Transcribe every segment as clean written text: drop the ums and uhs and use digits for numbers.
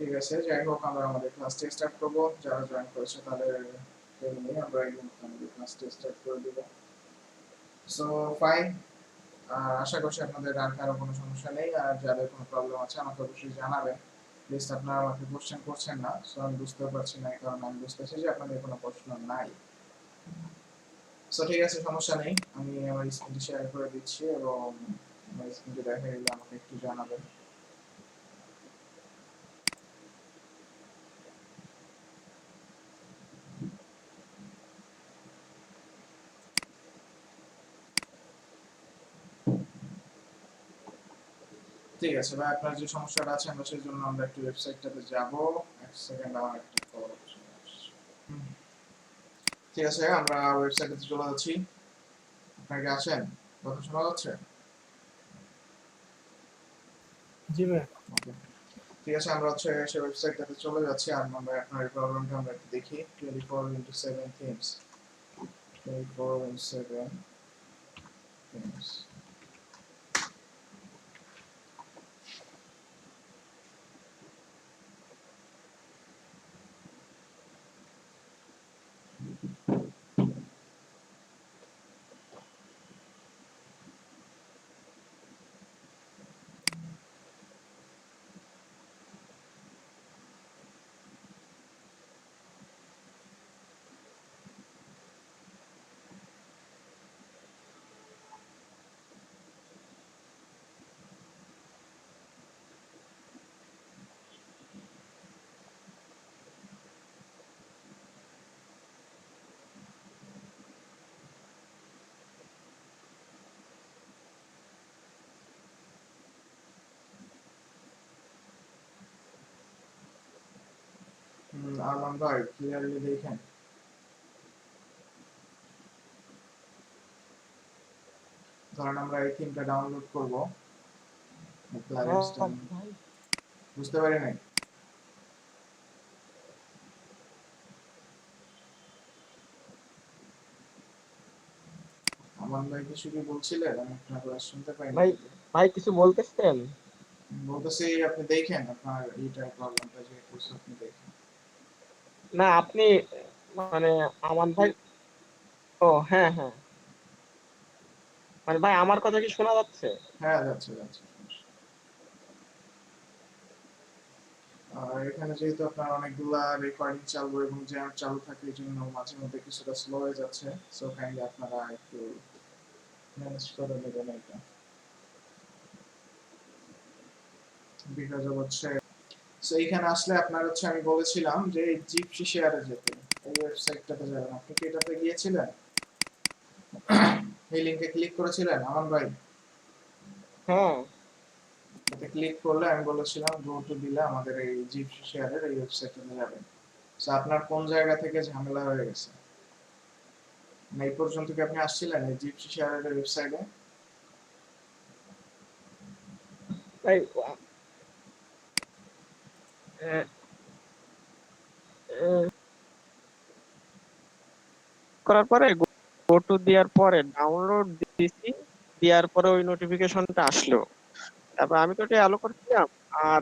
ঠিক আছে, যাই হোক আমরা আমাদের ক্লাসটি স্টার্ট করব। যারা জয়েন করেছে তাদের নিয়ে আমরা এই মুহূর্তে আমাদের ক্লাসটি স্টার্ট করে দেব। সো ফাইন, আশা করছি আপনাদের আর কারো কোনো সমস্যা নেই। আর যাদের কোনো প্রবলেম আছে আমাকে অবশ্যই জানাবেন। প্লিজ আপনারা আমাকে কোশ্চেন করছেন না, সো আমি বুঝতে পারছি না, কারণ আমি বুঝতেছি যে আপনাদের কোনো প্রশ্ন নাই। সো ঠিক আছে, সমস্যা নেই, আমি আমার স্ক্রিনটি শেয়ার করে দিচ্ছি এবং আমার স্ক্রিনটি দেখা গেলে আমাকে একটু জানাবেন। ঠিক আছে ভাই, আপনার যে সমস্যাটা আছে আমরা সেই জন্য আমরা একটু ওয়েবসাইটটাতে যাব। এক সেকেন্ড, আমার একটা কল আসছে। ঠিক আছে, আমরা ওয়েবসাইটে চলে যাচ্ছি। আপনারা কি আছেন? কথা শোনা যাচ্ছে? জি ভাই। ওকে, ঠিক আছে, আমরা সেই ওয়েবসাইটটাতে চলে যাচ্ছি। আর আমরা আপনার এই প্রবলেমটা আমরা একটু দেখি। 24x7 themes, 24x7 themes। Arman ভাই, ক্লিয়ারলি দেখেন। ধরেন আমরা এই থিমটা ডাউনলোড করব, হ্যাঁ ভাই। বুঝতে পারি নাই। আমান ভাই কিছু কি বলছিলেন? আমি আপনার কথা শুনতে পাইনি ভাই যদি। ভাই কিছু বলতেছেন? বলতেছি আপনি দেখেন আপনার এইটার প্রবলেমটা যে করছে, আপনি দেখেন। না আপনি মানে আমান ভাই। ও হ্যাঁ হ্যাঁ, মানে ভাই আমার কথা কি শোনা যাচ্ছে? হ্যাঁ, যাচ্ছে যাচ্ছে, সমস্যা। আর এখানে যেহেতু আপনার অনেকগুলা রেকর্ডিং চালু এবং জ্যাম চালু থাকে, এই জন্য মাঝে মধ্যে কিছুটা স্লো হয়ে যাচ্ছে। সো কাইন্ডলি আপনারা একটু ম্যানেজ করে দেবেন এটা। বিকজ সো এখানে আসলে আপনার আমি বলেছিলাম যে এই জিপসি শেয়ারে যেতে, এই ওয়েবসাইটটাতে যাবেন। আপনি কি এটাতে গিয়েছিলেন? এই লিংকে ক্লিক করেছিলেন আমান ভাই? হ্যাঁ এতে ক্লিক করলে আমি বলেছিলাম গো টু দিলে আমাদের এই জিপসি শেয়ারের এই ওয়েবসাইটটাতে যাবেন। সো আপনার কোন জায়গা থেকে ঝামেলা হয়ে গেছে? মানে এই পর্যন্ত কি আপনি আসছিলেন এই জিপসি শেয়ারের ওয়েবসাইটে? ভাই। আহ, আহ, করার পরে গো টু দেওয়ার পরে ডাউনলোড দিয়েছি, দেওয়ার পরে ওই নোটিফিকেশনটা আসলো। তারপর আমি তো ওটা অ্যালো করছিলাম। আর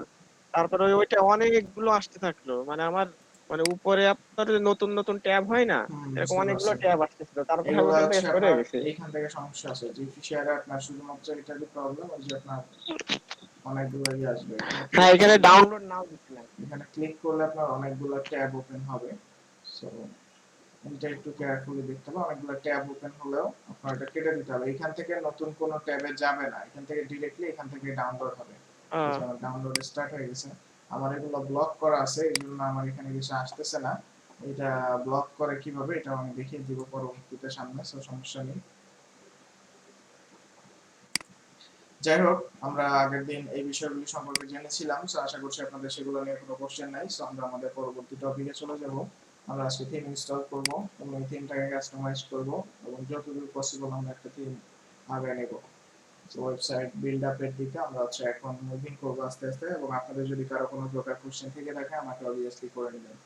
তারপরে ওইটা অনেকগুলো আসতে থাকলো, মানে আমার মানে উপরে আপনার যে নতুন নতুন ট্যাব হয় না, এরকম বুঝতে অনেকগুলো পারছি। ট্যাব আসতেছিল, তারপরে আমি এগুলা ওখান থেকে সরে আপনার গেছি। এইখান থেকে সমস্যা আছে। জিপসি শেয়ারে আপনার শুধুমাত্র এটারই প্রবলেম, ওই যে আপনার অনেকগুলো আসবে। এখানে না ক্লিক এখানে করলে, ডাউনলোড নাও দিচ্ছিলাম। আপনার অনেকগুলো ট্যাব ওপেন হবে। সো এটা একটু কেয়ারফুলি দেখতে হবে। অনেকগুলো ট্যাব ওপেন হলেও আপনার এটা কেটে দিতে হবে। এখান থেকে নতুন কোনো ট্যাবে যাবে না, এখান থেকে ডিরেক্টলি এখান থেকে ডাউনলোড হবে। এই যে আহ, আমার ডাউনলোড স্টার্ট হয়ে গেছে। আমার এগুলো ব্লক করা আছে, এই জন্য আমার এখানে কিছু আসতেছে না। এটা ব্লক করে কিভাবে এটা আমি দেখিয়ে দিব পরবর্তীতে সামনে, সো সমস্যা নেই। যাই হোক, আমরা আগের দিন এই বিষয়গুলি সম্পর্কে জেনেছিলাম, সো আশা করছি আপনাদের সেগুলো নিয়ে কোনো কোশ্চেন নাই। সো আমরা আমাদের পরবর্তী টপিকে চলে যাব। আমরা আজকে থিম ইনস্টল করব এবং এই থিমটাকে কাস্টমাইজ করব এবং যতদূর পসিবল আমরা একটা থিম আগে নেব। সো ওয়েবসাইট বিল্ড আপের দিকে আমরা এখন মুভিং করবো আস্তে আস্তে, এবং আপনাদের যদি কারো কোনো প্রকার কোশ্চেন থেকে থাকে আমাকে অবভিয়াসলি করে নেবেন।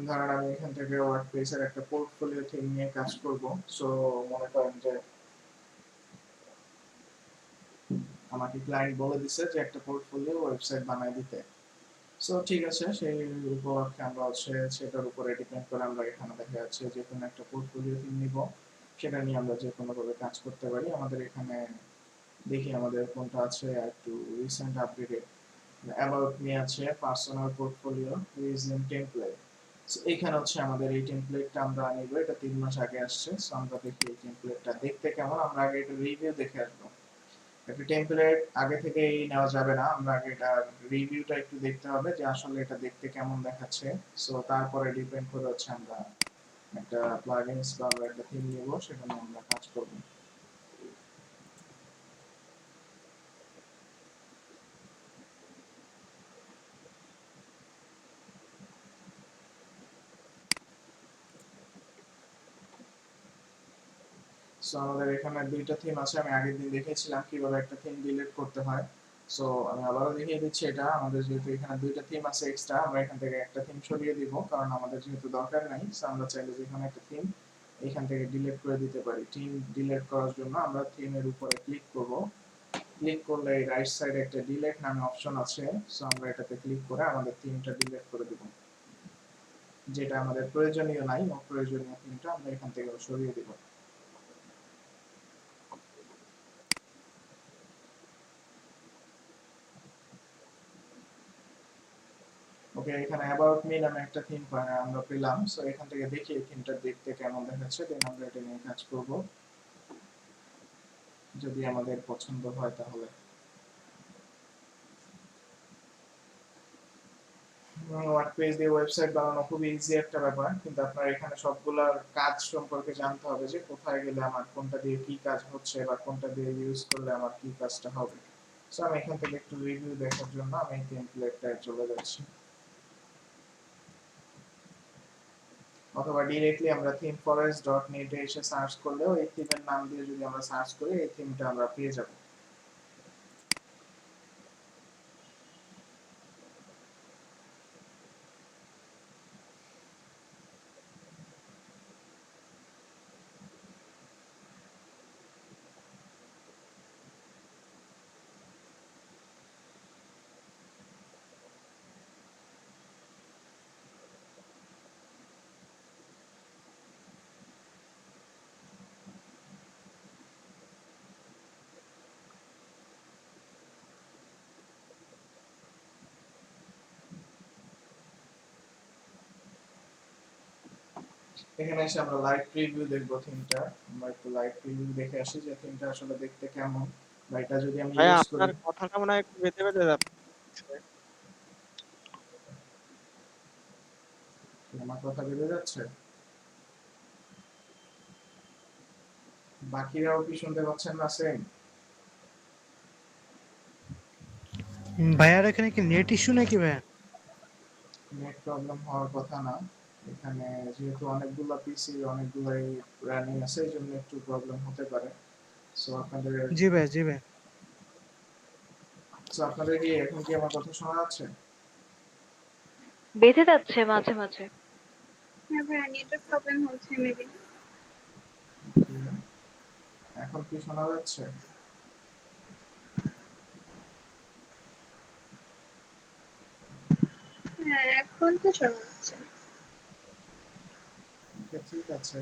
ধরেন আমি এখান থেকে ওয়ার্ডপ্রেসের একটা পোর্টফোলিও থিম নিয়ে কাজ করব। সো মনে করেন যে আমাকে ক্লায়েন্ট বলে দিছে যে একটা পোর্টফোলিও ওয়েবসাইট বানায় দিতে। সো ঠিক আছে, সেই উপলক্ষে আমরা হচ্ছে সেটার উপরে ডিপেন্ড করে আমরা এখানে দেখা যাচ্ছে যে কোনো একটা পোর্টফোলিও থিম নিব, সেটা নিয়ে আমরা যে কোনোভাবে কাজ করতে পারি। আমাদের এখানে দেখি আমাদের কোনটা আছে একটু রিসেন্ট আপডেটেড। অ্যাবাউট মি আছে, personal portfolio, resume template. So এখানে হচ্ছে আমাদের এই টেমপ্লেটটা আমরা নিব, এটা 3 মাস আগে আসছে। সো আমরা দেখি এই টেমপ্লেটটা দেখতে কেমন, আমরা আগে এটা রিভিউ দেখে আসবো। একটা টেমপ্লেট আগে থেকেই নেওয়া যাবে না, আমরা আগে এটা রিভিউটা একটু দেখতে হবে যে আসলে এটা দেখতে কেমন দেখাচ্ছে। সো তারপরে ডিপেন্ড করে হচ্ছে আমরা একটা প্লাগইনস বা আমরা একটা থিম নিব, সেটা নিয়ে আমরা কাজ করব। সো আমাদের এখানে দুইটা থিম আছে, আমি আগের দিন দেখিয়েছিলাম কিভাবে একটা থিম ডিলিট করতে হয়। সো আমি আবারও দেখিয়ে দিচ্ছি। এটা আমাদের যেহেতু এখানে দুইটা থিম আছে এক্সট্রা, আমরা এখান থেকে একটা থিম সরিয়ে দিব, কারণ আমাদের যেহেতু দরকার নাই। সো আমরা চাইলে যেখানে একটা থিম এখান থেকে ডিলিট করে দিতে পারি। থিম ডিলিট করার জন্য আমরা থিমের উপরে ক্লিক করব। ক্লিক করলে এই রাইট সাইডে একটা ডিলিট নামে অপশন আছে। সো আমরা এটাতে ক্লিক করে আমাদের থিমটা ডিলিট করে দিব, যেটা আমাদের প্রয়োজনীয় নাই, অপ্রয়োজনীয় থিমটা আমরা এখান থেকে সরিয়ে দিব। ওকে, এখানে অ্যাবাউট মি নামে একটা থিম আমরা পেলাম। সো এখান থেকে দেখি এই থিমটা দেখতে কেমন দেখাচ্ছে, দেন আমরা এটা নিয়ে কাজ করব যদি আমাদের পছন্দ হয় তাহলে। ওয়ার্ডপ্রেস দিয়ে ওয়েবসাইট বানানো খুব ইজি একটা ব্যাপার, কিন্তু আপনার এখানে সবগুলার কাজ সম্পর্কে জানতে হবে যে কোথায় গেলে আমার কোনটা দিয়ে কি কাজ হচ্ছে বা কোনটা দিয়ে ইউজ করলে আমার কি কাজটা হবে। সো আমি এখান থেকে একটু রিভিউ দেখার জন্য আমি এই টেমপ্লেটটায় চলে যাচ্ছি, অথবা ডিরেক্টলি আমরা themeforest.net এ এসে সার্চ করলেও এই থিমের নাম দিয়ে যদি আমরা সার্চ করি এই থিমটা আমরা পেয়ে যাব। এখানে এসে আমরা লাইভ প্রিভিউ দেখব থিমটা। আমরা একটু লাইভ প্রিভিউ দেখে আসি যে থিমটা আসলে দেখতে কেমন, বা এটা যদি আমি ভাইয়া ইউজ করি। আপনার কথাটা মনে হয় একটু বেঁধে বেঁধে যাচ্ছে। আমার কথা বেড়ে যাচ্ছে, বাকিরাও কি শুনতে পাচ্ছেন না সেম? ভাইয়ার এখানে কি নেট ইস্যু নাকি ভাইয়া? নেট প্রবলেম হওয়ার কথা না, এখানে যেহেতু অনেকগুলা পিসি অনেকগুলাই রানিং আছে এই জন্য একটু প্রবলেম হতে পারে। সো আপনাদের জি ভাই, জি ভাই। সো আপনাদের কি এখন কি আমার কথা শোনা যাচ্ছে? বেঁধে যাচ্ছে মাঝে মাঝে। হ্যাঁ ভাইয়া, নেটওয়ার্ক প্রবলেম হচ্ছে মেবি। এখন কি শোনা যাচ্ছে? হ্যাঁ, এখন তো শোনা যাচ্ছে। ওকে, ঠিক আছে।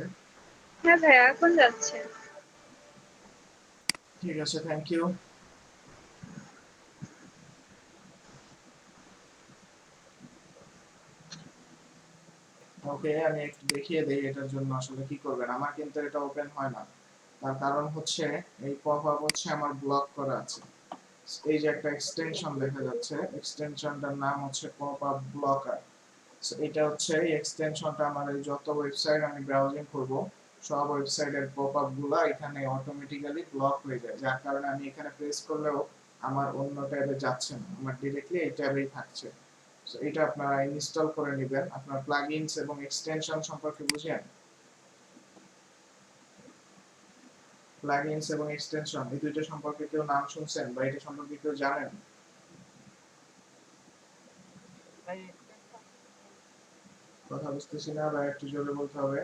হ্যাঁ ভাইয়া, এখন যাচ্ছে। ঠিক আছে, থ্যাংক ইউ। ওকে, আমি একটু দেখিয়ে দেই এটার জন্য আসলে কি করবেন। আমার কিন্তু এটা ওপেন হয় না, তার কারণ হচ্ছে এই পপআপ হচ্ছে আমার ব্লক করা আছে। এই যে একটা এক্সটেনশন দেখা যাচ্ছে, এক্সটেনশনটার নাম হচ্ছে পপআপ ব্লকার। সো এটা হচ্ছে এই এক্সটেনশনটা আমার এই যত ওয়েবসাইট আমি ব্রাউজিং করব সব ওয়েবসাইটের পপআপ গুলা এখানে অটোমেটিক্যালি ব্লক হয়ে যায়, যার কারণে আমি এখানে প্রেস করলেও আমার অন্য ট্যাবে যাচ্ছে না, আমার ডিরেক্টলি এই ট্যাবেই থাকছে। সো এটা আপনারা ইনস্টল করে নেবেন। আপনার প্লাগইনস এবং এক্সটেনশন সম্পর্কে বুঝেন? প্লাগইনস এবং এক্সটেনশন এই দুইটা সম্পর্কে কেউ নাম শুনছেন বা এটা সম্পর্কে কেউ জানেন? ভাই কথা বুঝতেছি না, বা একটু জোরে বলতে হবে।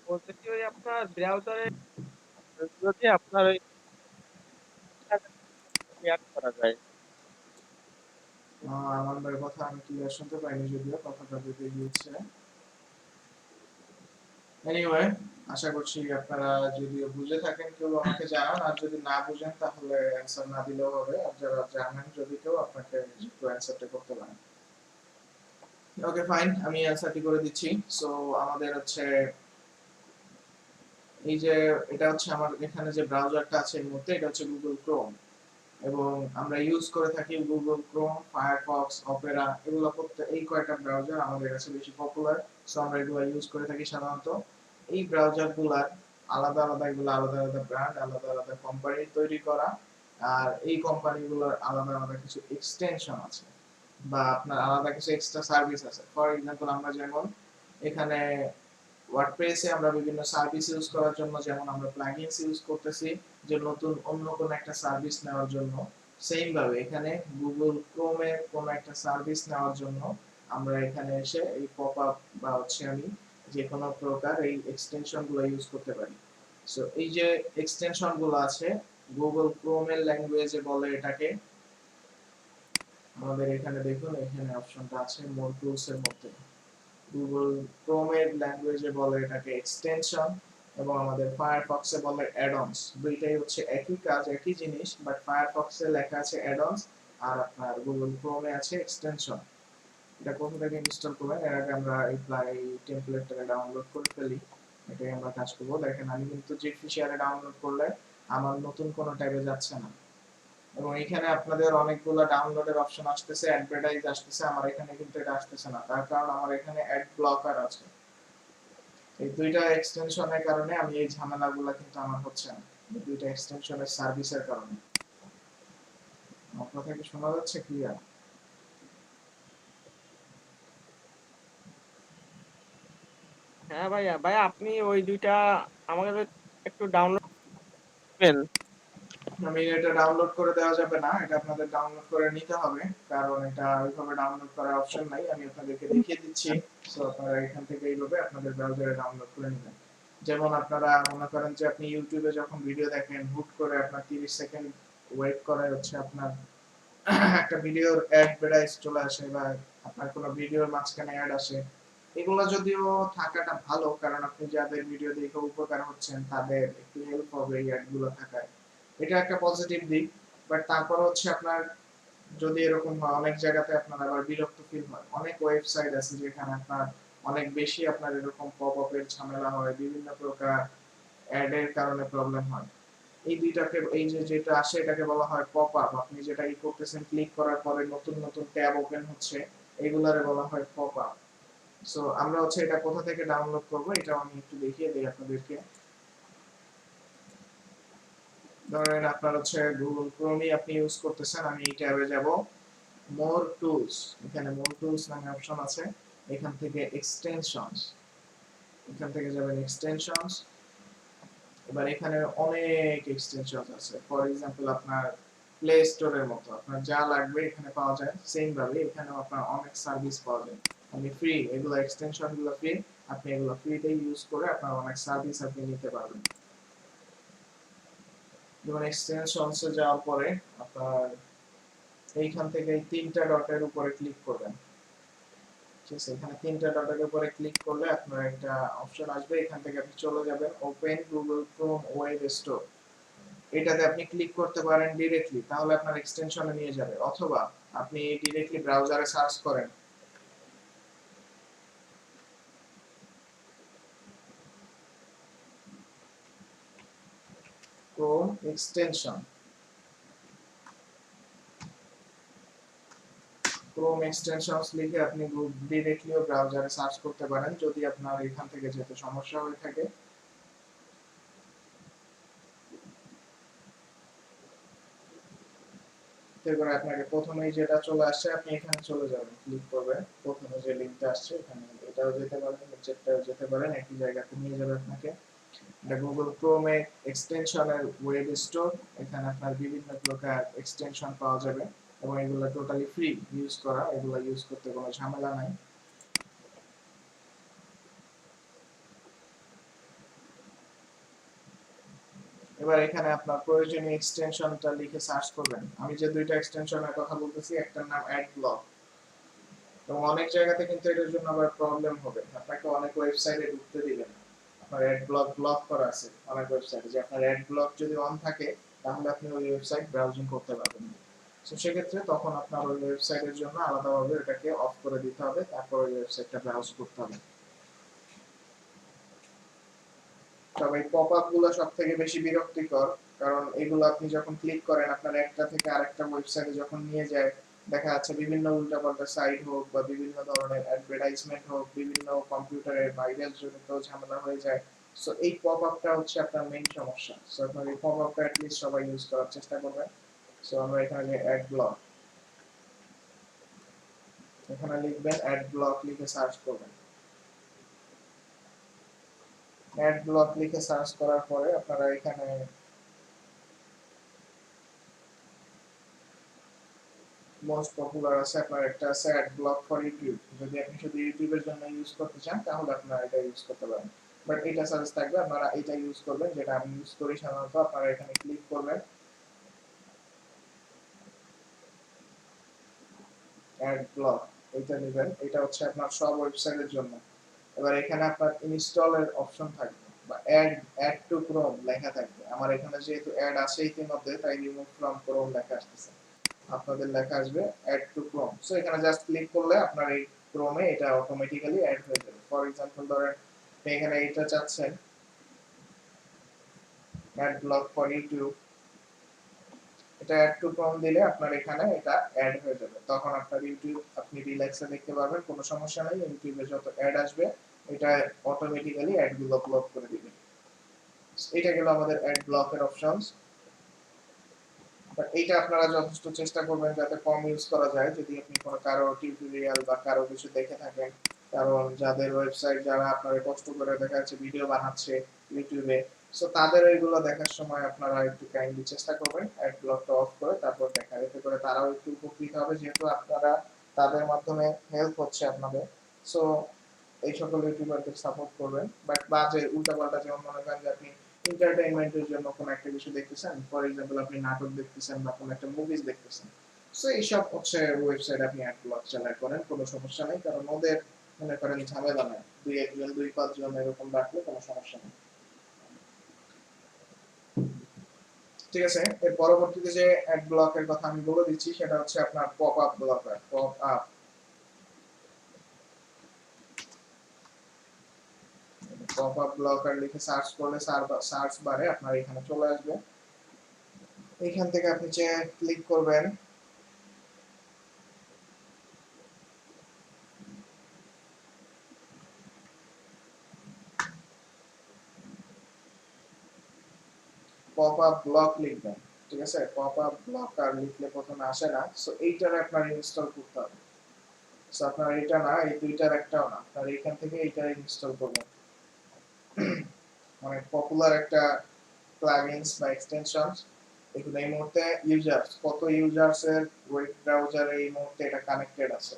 বলতেছি ওই আপনার ব্রাউজারে যদি আপনার ওই অ্যাড করা যায়। আমার ভাইয়ের কথা আমি ক্লিয়ার শুনতে পাইনি, যদিও কথাটা বেঁধে গিয়েছে। এনিওয়ে, আশা করছি আপনারা যদি বুঝে থাকেন কেউ আমাকে জানান, আর যদি না বুঝেন তাহলে অ্যান্সার না দিলেও হবে, আর যারা জানেন যদি কেউ আপনাকে একটু অ্যান্সারটা করতে পারেন। ওকে ফাইন, আমি অ্যান্সারটি করে দিচ্ছি। সো আমাদের হচ্ছে এই যে এটা হচ্ছে আমার এখানে যে ব্রাউজারটা আছে এর মধ্যে, এটা হচ্ছে গুগল ক্রোম, এবং আমরা ইউজ করে থাকি গুগল ক্রোম, ফায়ারফক্স, অপেরা, এগুলো করতে এই কয়টা ব্রাউজার আমাদের কাছে বেশি পপুলার। সো আমরা এগুলো ইউজ করে থাকি সাধারণত। এই ব্রাউজারগুলোর আলাদা আলাদা, এগুলো আলাদা আলাদা ব্র্যান্ড, আলাদা আলাদা কোম্পানি তৈরি করা, আর এই কোম্পানিগুলোর আলাদা আলাদা কিছু এক্সটেনশন আছে, বা আপনার আলাদা কিছু এক্সট্রা সার্ভিস আছে। ফর এক্সাম্পল, আমরা যেমন এখানে ওয়ার্ডপ্রেসে আমরা বিভিন্ন সার্ভিস ইউজ করার জন্য যেমন আমরা প্লাগইনস ইউজ করতেছি, যে নতুন অন্য কোনো একটা সার্ভিস নেওয়ার জন্য, সেম ভাবে এখানে গুগল ক্রোমে কোনো একটা সার্ভিস নেওয়ার জন্য আমরা এখানে এসে এই পপআপ বা হচ্ছে আমি যে কোনো প্রকার এই এক্সটেনশন গুলো ইউজ করতে পারি। সো এই যে এক্সটেনশন গুলো আছে, গুগল ক্রোমের ল্যাঙ্গুয়েজে বলে এটাকে, আমাদের এখানে দেখুন এখানে অপশনটা আছে মোর টুলস এর মধ্যে, গুগল ক্রোমের ল্যাঙ্গুয়েজে বলে এটাকে এক্সটেনশন, এবং আমাদের ফায়ারফক্সে বলে অ্যাড-অনস। দুইটাই হচ্ছে একই কাজ, একই জিনিস, বাট ফায়ারফক্সে লেখা আছে অ্যাড-অনস, আর আপনার গুগল ক্রোমে আছে এক্সটেনশন। এটা কোথা থেকে ইনস্টল করবেন, এর আগে আমরা এই টেমপ্লেটটাকে ডাউনলোড করে ফেলি। এটাই আমরা কাজ করব। দেখেন আমি কিন্তু যে ফিশারে ডাউনলোড করলে আমার নতুন কোনো ট্যাবে যাচ্ছে না, এবং এখানে আপনাদের অনেকগুলো ডাউনলোডের অপশন আসতেছে, অ্যাডভার্টাইজ আসতেছে, আমার এখানে কিন্তু এটা আসতেছে না, তার কারণ আমার এখানে অ্যাড ব্লকার আছে। এই দুইটা এক্সটেনশনের কারণে আমি এই ঝামেলাগুলো কিন্তু আমার হচ্ছে না, এই দুইটা এক্সটেনশনের সার্ভিসের কারণে। আমার কথা কি শোনা যাচ্ছে ক্লিয়ার? হ্যাঁ ভাইয়া, ভাইয়া আপনি ওই দুইটা আমাকে একটু ডাউনলোড করবেন। আমি এটা ডাউনলোড করে দেওয়া যাবে না, এটা আপনাদের ডাউনলোড করে নিতে হবে, কারণ এটা ওইভাবে ডাউনলোড করার অপশন নাই। আমি আপনাদেরকে দেখিয়ে দিচ্ছি। সো আপনারা এখান থেকে এইভাবে আপনাদের ব্রাউজারে ডাউনলোড করে নেবেন। যেমন আপনারা মনে করেন যে আপনি ইউটিউবে যখন ভিডিও দেখেন, হুট করে আপনার 30 সেকেন্ড ওয়েট করে হচ্ছে আপনার একটা ভিডিওর অ্যাডভার্টাইজ চলে আসে, বা আপনার কোনো ভিডিওর মাঝখানে অ্যাড আসে। এগুলো যদিও থাকাটা ভালো, কারণ আপনি যাদের ভিডিও দেখে উপকার হচ্ছেন তাদের একটু হেল্প হবে এই অ্যাডগুলো থাকায়, এটা একটা পজিটিভ দিক। বাট তারপর হচ্ছে আপনার যদি এরকম হয়, অনেক জায়গাতে আপনার আবার বিরক্ত ফিল হয়। অনেক ওয়েবসাইট আছে যেখানে আপনার অনেক বেশি আপনার এরকম পপ আপের ঝামেলা হয়, বিভিন্ন প্রকার অ্যাড এর কারণে প্রবলেম হয়। এই দুইটাকে, এই যে যেটা আসে এটাকে বলা হয় পপ আপ। আপনি যেটা করতেছেন, ক্লিক করার পরে নতুন নতুন ট্যাব ওপেন হচ্ছে, এগুলারে বলা হয় পপ আপ। সো আমরা হচ্ছে এটা কোথা থেকে ডাউনলোড করব, এটা আমি একটু দেখিয়ে দিই আপনাদেরকে। ধরেন আপনার হচ্ছে গুগল ক্রোমই আপনি ইউজ করতেছেন, আমি এই ট্যাবে যাব, মোর টুলস, এখানে মোর টুলস নামে অপশন আছে, এখান থেকে এক্সটেনশনস, এখান থেকে যাবেন এক্সটেনশনস। এবার এখানে অনেক এক্সটেনশন আছে। ফর এক্সাম্পল আপনার প্লে স্টোরের মতো আপনার যা লাগবে এখানে পাওয়া যায়, সেম ভাবে এখানেও আপনার অনেক সার্ভিস পাওয়া যায়। আপনি ফ্রি, এগুলো এক্সটেনশন গুলো ফ্রি, আপনি এগুলো ফ্রিতে ইউজ করে আপনার অনেক সার্ভিস আপনি নিতে পারবেন। যেমন এক্সটেনশনসে যাওয়ার পরে আপনার এইখান থেকে এই তিনটা ডটের উপরে ক্লিক করবেন। ঠিক আছে, এখানে তিনটা ডটের উপরে ক্লিক করলে আপনার একটা অপশন আসবে, এখান থেকে আপনি চলে যাবেন open Google Chrome web store, এটাতে আপনি ক্লিক করতে পারেন ডিরেক্টলি, তাহলে আপনার এক্সটেনশনে নিয়ে যাবে। অথবা আপনি ডিরেক্টলি ব্রাউজারে সার্চ করেন ক্রোম এক্সটেনশন, ক্রোম এক্সটেনশনস লিখে আপনি ডিরেক্টলিও ব্রাউজারে সার্চ করতে পারেন, যদি আপনার এখান থেকে যেতে সমস্যা হয়ে থাকে। এরপরে আপনাকে প্রথমেই যেটা চলে আসছে আপনি এখানে চলে যাবেন, ক্লিক করবেন, প্রথমে যে লিংকটা আসছে এখানে এটাও যেতে পারেন, নিচেরটাও যেতে পারেন, একই জায়গাতে নিয়ে যাবে আপনাকে। এটা গুগল ক্রোমে এক্সটেনশনের ওয়েব স্টোর, এখানে আপনার বিভিন্ন প্রকার এক্সটেনশন পাওয়া যাবে। এবং এগুলো টোটালি ফ্রি ইউজ করা, এগুলো ইউজ করতে কোনো ঝামেলা নাই। এবার এখানে আপনার প্রয়োজনীয় এক্সটেনশনটা লিখে সার্চ করবেন। আমি যে দুইটা এক্সটেনশনের কথা বলতেছি, একটার নাম অ্যাডব্লক, এবং অনেক জায়গাতে কিন্তু এটার জন্য আবার প্রবলেম হবে, আপনাকে অনেক ওয়েবসাইটে ঢুকতে দিবে না। আপনার অ্যাডব্লক ব্লক করা আছে অনেক ওয়েবসাইটে, যে আপনার অ্যাডব্লক যদি অন থাকে তাহলে আপনি ওই ওয়েবসাইট ব্রাউজিং করতে পারবেন না। তো সেক্ষেত্রে তখন আপনার ওই ওয়েবসাইটের জন্য আলাদাভাবে এটাকে অফ করে দিতে হবে, তারপর ওই ওয়েবসাইটটা ব্রাউজ করতে হবে। তবে এই পপআপ গুলো সবথেকে বেশি বিরক্তিকর, কারণ এগুলো আপনি যখন ক্লিক করেন আপনার একটা থেকে আরেকটা ওয়েবসাইটে যখন নিয়ে যায়, দেখা যাচ্ছে বিভিন্ন উল্টাপাল্টা সাইট হোক বা বিভিন্ন ধরনের অ্যাডভার্টাইজমেন্ট হোক, বিভিন্ন কম্পিউটারের ভাইরাস জনিত ঝামেলা হয়ে যায়। সো এই পপআপটা হচ্ছে আপনার মেইন সমস্যা। সো আপনার এই পপআপটা অ্যাটলিস্ট সবাই ইউজ করার চেষ্টা করবেন। সো আমরা এখানে যে অ্যাড ব্লক, এখানে লিখবেন অ্যাড ব্লক, লিখে সার্চ করবেন। অ্যাড ব্লক লিখে সার্চ করার পরে আপনারা এখানে মোস্ট পপুলার আছে আপনার একটা আছে অ্যাড ব্লক ফর ইউটিউব। যদি আপনি শুধু ইউটিউবের জন্য ইউজ করতে চান তাহলে আপনারা এটা ইউজ করতে পারেন, বাট এটা সাজেস্ট থাকবে আপনারা এটা ইউজ করবেন, যেটা আমি ইউজ করি সাধারণত। আপনারা এখানে ক্লিক করবেন, অ্যাড ব্লক এটা নেবেন, এটা হচ্ছে আপনার সব ওয়েবসাইটের জন্য। এবার এখানে আপনার ইনস্টলের অপশন থাকবে বা অ্যাড টু ক্রোম লেখা থাকবে। আমার এখানে যেহেতু অ্যাড আছে ইতিমধ্যে, তাই রিমুভ ফ্রম ক্রোম লেখা আসতেছে, আপনাদের লেখা আসবে অ্যাড টু ক্রোম। সো এখানে জাস্ট ক্লিক করলে আপনার এই ক্রোমে এটা অটোমেটিক্যালি অ্যাড হয়ে যাবে। ফর এক্সাম্পল ধরেন আপনি এখানে এটা চাচ্ছেন অ্যাড ব্লক ফর ইউটিউব, এটা অ্যাড টু ক্রোম দিলে আপনার এখানে এটা অ্যাড হয়ে যাবে। তখন আপনার ইউটিউব আপনি রিল্যাক্সে দেখতে পারবেন, কোনো সমস্যা নেই। ইউটিউবে যত অ্যাড আসবে এটা অটোমেটিক্যালি অ্যাড গুলো ব্লক করে দিবে। এটা গেল আমাদের অ্যাড ব্লকের অপশনস। বাট এইটা আপনারা যথেষ্ট চেষ্টা করবেন যাতে কম ইউজ করা যায়, যদি আপনি কোনো কারো টিউটোরিয়াল বা কারো কিছু দেখে থাকেন। কারণ যাদের ওয়েবসাইট, যারা আপনারা কষ্ট করে দেখা যাচ্ছে ভিডিও বানাচ্ছে ইউটিউবে, সো তাদের এইগুলো দেখার সময় আপনারা একটু কাইন্ডলি চেষ্টা করবেন অ্যাড ব্লকটা অফ করে তারপর দেখা, এতে করে তারাও একটু উপকৃত হবে, যেহেতু আপনারা তাদের মাধ্যমে হেল্প হচ্ছে আপনাদের। সো এই সকল ইউটিউবারদের সাপোর্ট করবেন। বাট বাজে উল্টাপাল্টা, যেমন মনে করেন যে আপনি এন্টারটেইনমেন্টের জন্য কোনো একটা কিছু দেখতেছেন, ফর এক্সাম্পল আপনি নাটক দেখতেছেন বা কোনো একটা মুভিজ দেখতেছেন, সো এইসব হচ্ছে ওয়েবসাইট আপনি অ্যাড ব্লক চালাই করেন, কোনো সমস্যা নেই। কারণ ওদের মনে করেন ঝামেলা নাই, দুই একজন দুই পাঁচজন এরকম রাখলে কোনো সমস্যা নেই। ঠিক আছে, এর পরবর্তীতে যে অ্যাড ব্লকের কথা আমি বলে দিচ্ছি সেটা হচ্ছে আপনার pop up blocker. Pop up, pop up blocker লিখে সার্চ করলে সার্চ বারে আপনার এখানে চলে আসবে। এখান থেকে আপনি যে ক্লিক করবেন, পপ আপ ব্লক লিখবেন। ঠিক আছে, পপ আপ ব্লক আর লিখলে প্রথমে আসে না, সো এইটার আপনার ইনস্টল করতে হবে। সো আপনার এটা না, এই দুইটার একটাও না, আপনার এখান থেকে এইটা ইনস্টল করবেন। অনেক পপুলার একটা প্লাগইনস বা এক্সটেনশনস। এগুলো এই মুহূর্তে ইউজার্স, কত ইউজার্স এর ওয়েব ব্রাউজারে এই মুহূর্তে এটা কানেক্টেড আছে,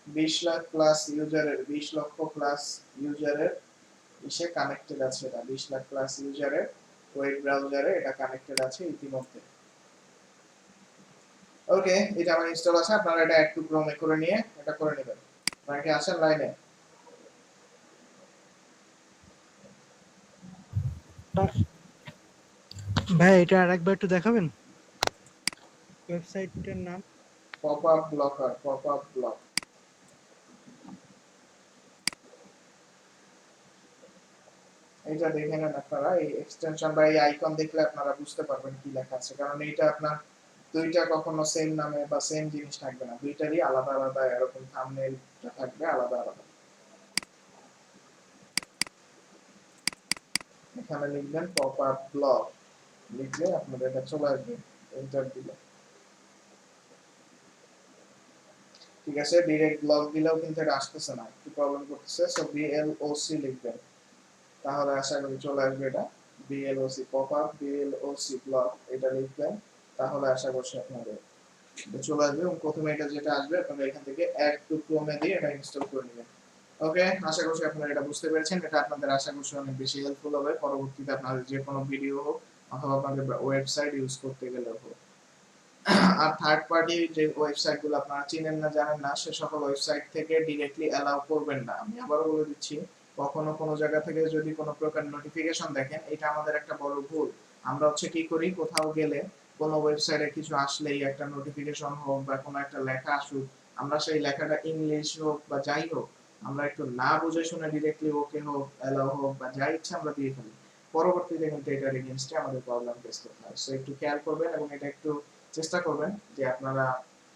20 লাখ প্লাস ইউজারের, 20 লক্ষ প্লাস ইউজারের ইসে কানেক্টেড আছে। এটা 20 লাখ প্লাস ইউজারের ওয়েব ব্রাউজারে এটা কানেক্টেড আছে ইতিমধ্যে। ওকে, এটা আমার ইনস্টল আছে। আপনারা এটা অ্যাড টু ক্রোমে করে নিয়ে এটা করে নেবেন। আপনারা কি আছেন লাইনে? ভাই এটা আরেকবার একটু দেখাবেন ওয়েবসাইটটার নাম? Pop up blocker, pop up block. এটা দেখে নেন আপনারা, এই এক্সটেনশন বা এই আইকন দেখলে আপনারা বুঝতে পারবেন কি লেখা আছে, কারণ এইটা আপনার দুইটা কখনো সেম নামে বা সেম জিনিস থাকবে না, দুইটারই আলাদা আলাদা এরকম থাম্বনেইলটা থাকবে আলাদা আলাদা। এখানে লিখবেন পপ আপ ব্লক, লিখলে আপনাদের এটা চলে আসবে, এন্টার দিলে। ঠিক আছে, ডিরেক্ট ব্লক দিলেও কিন্তু এটা আসতেছে না, একটু প্রবলেম করতেছে। সো বিএলওসি লিখবেন, তাহলে আশা করি চলে আসবে এটা। বিএলওসি পপ আপ, বিএলওসি ব্লক এটা লিখবেন, তাহলে আশা করছি আপনাদের চলে আসবে এবং প্রথমে এটা যেটা আসবে আপনারা এখান থেকে অ্যাড টু ক্রোমে দিয়ে এটা ইনস্টল করে নেবেন। ওকে, আশা করছি আপনারা এটা বুঝতে পেরেছেন। এটা আপনাদের আশা করছি অনেক বেশি হেল্পফুল হবে পরবর্তীতে আপনাদের যে কোনো ভিডিও হোক অথবা আপনাদের ওয়েবসাইট ইউজ করতে গেলে হোক। আর থার্ড পার্টি যে ওয়েবসাইটগুলো আপনারা চিনেন না জানেন না সে সকল ওয়েবসাইট থেকে ডিরেক্টলি অ্যালাউ করবেন না। আমি আবারও বলে দিচ্ছি, কখনো কোনো জায়গা থেকে যদি কোনো প্রকার নোটিফিকেশন দেখেন, এটা আমাদের একটা বড় ভুল। আমরা হচ্ছে কি করি, কোথাও গেলে কোনো ওয়েবসাইটে কিছু আসলেই একটা নোটিফিকেশন হোক বা কোনো একটা লেখা আসুক, আমরা সেই লেখাটা ইংলিশ হোক বা যাই হোক, আমরা একটু না বুঝে শুনে ডিরেক্টলি ওকে হোক অ্যালাউ হোক বা যা ইচ্ছা আমরা দিয়ে ফেলি। পরবর্তীতে কিন্তু এটার এগেইনস্টে আমাদের প্রবলেম ফেস করতে হয়। সো একটু খেয়াল করবেন এবং এটা একটু চেষ্টা করবেন যে আপনারা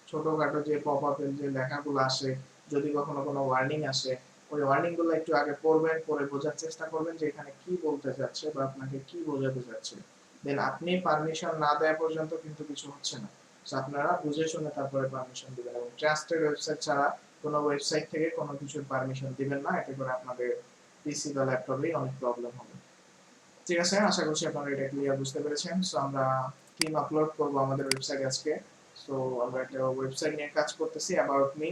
ছোটখাটো যে পপ আপের যে লেখাগুলো আসে, যদি কখনো কোনো ওয়ার্নিং আসে, ওই ওয়ার্নিং গুলো একটু আগে পড়বেন, পড়ে বোঝার চেষ্টা করবেন যে এখানে কি বলতে চাচ্ছে বা আপনাকে কি বোঝাতে চাচ্ছে। দেন আপনি পারমিশন না দেওয়া পর্যন্ত কিন্তু কিছু হচ্ছে না। সো আপনারা বুঝে শুনে তারপরে পারমিশন দিবেন এবং ট্রাস্টেড ওয়েবসাইট ছাড়া কোনো ওয়েবসাইট থেকে কোনো কিছুর পারমিশন দিবেন না, এতে করে আপনাদের পিসি বা ল্যাপটপে অনেক প্রবলেম হবে। ঠিক আছে, আশা করছি আপনারা এটা ক্লিয়ার বুঝতে পেরেছেন। সো আমরা থিম আপলোড করব আমাদের ওয়েবসাইটে আজকে। সো আমরা একটা ওয়েবসাইট নিয়ে কাজ করতেছি, অ্যাবাউট মি।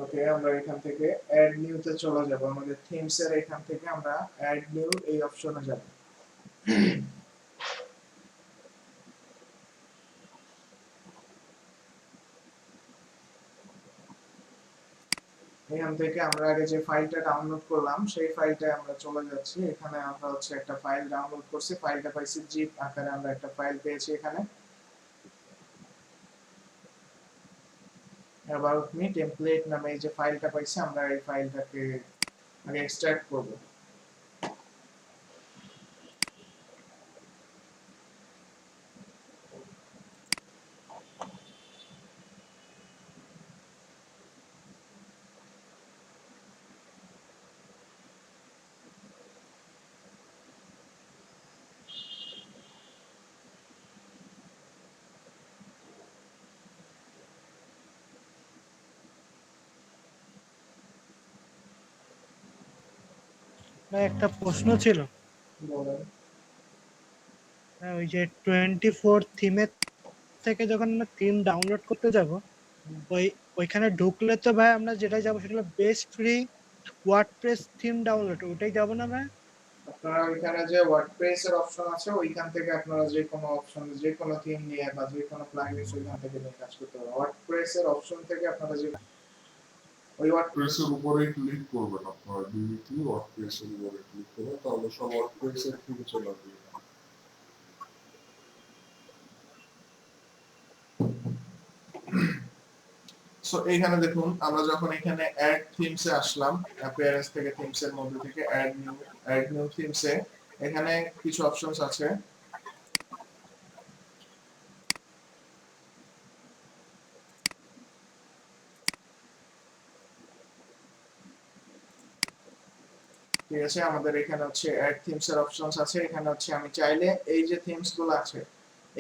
ওকে, আমরা এখান থেকে অ্যাড নিউ তে চলে যাব। আমাদের থিমস এর এখান থেকে আমরা অ্যাড নিউ এই অপশনে যাব। এখান থেকে আমরা আগে যে ফাইলটা ডাউনলোড করলাম সেই ফাইলটায় আমরা চলে যাচ্ছি। এখানে আমরা হচ্ছে একটা ফাইল ডাউনলোড করছি, ফাইলটা পাইছি জিপ আকারে, আমরা একটা ফাইল পেয়েছি এখানে অ্যাবাউট মি টেমপ্লেট নামে এই যে ফাইলটা পাইছি, আমরা এই ফাইলটাকে আগে এক্সট্রাক্ট করব। ভাই একটা প্রশ্ন ছিল। বলেন। হ্যাঁ, ওই যে 24 থিমের থেকে যখন আমরা থিম ডাউনলোড করতে যাব, ওই ওইখানে ঢুকলে তো ভাই আমরা যেটা যাবো সেটা হলো best free WordPress theme download, ওটাই যাবো না ভাই? আপনারা ওইখানে যে ওয়ার্ডপ্রেস এর অপশন আছে ওইখান থেকে আপনারা যে কোনো অপশন, যে কোনো থিম নিয়ে বা যে কোনো প্লাগইন ওইখান থেকে নিয়ে কাজ করতে পারবেন। ওয়ার্ডপ্রেস এর অপশন থেকে আপনারা যে ওই ওয়ার্ডপ্রেসের উপরে ক্লিক করবেন, আপনারা ডিরেক্টলি ওয়ার্ডপ্রেসের উপরে ক্লিক করবেন, তাহলে সব ওয়ার্ডপ্রেসের থিম চলে আসবে। সো এইখানে দেখুন, আমরা যখন এখানে অ্যাড থিমস এ আসলাম, অ্যাপিয়ারেন্স থেকে থিমস এর মধ্যে থেকে অ্যাড নিউ থিমস এ এখানে কিছু অপশনস আছে। ঠিক আছে, আমাদের এখানে হচ্ছে অ্যাড থিমস এর অপশনস আছে। এখানে হচ্ছে আমি চাইলে এই যে থিমস গুলো আছে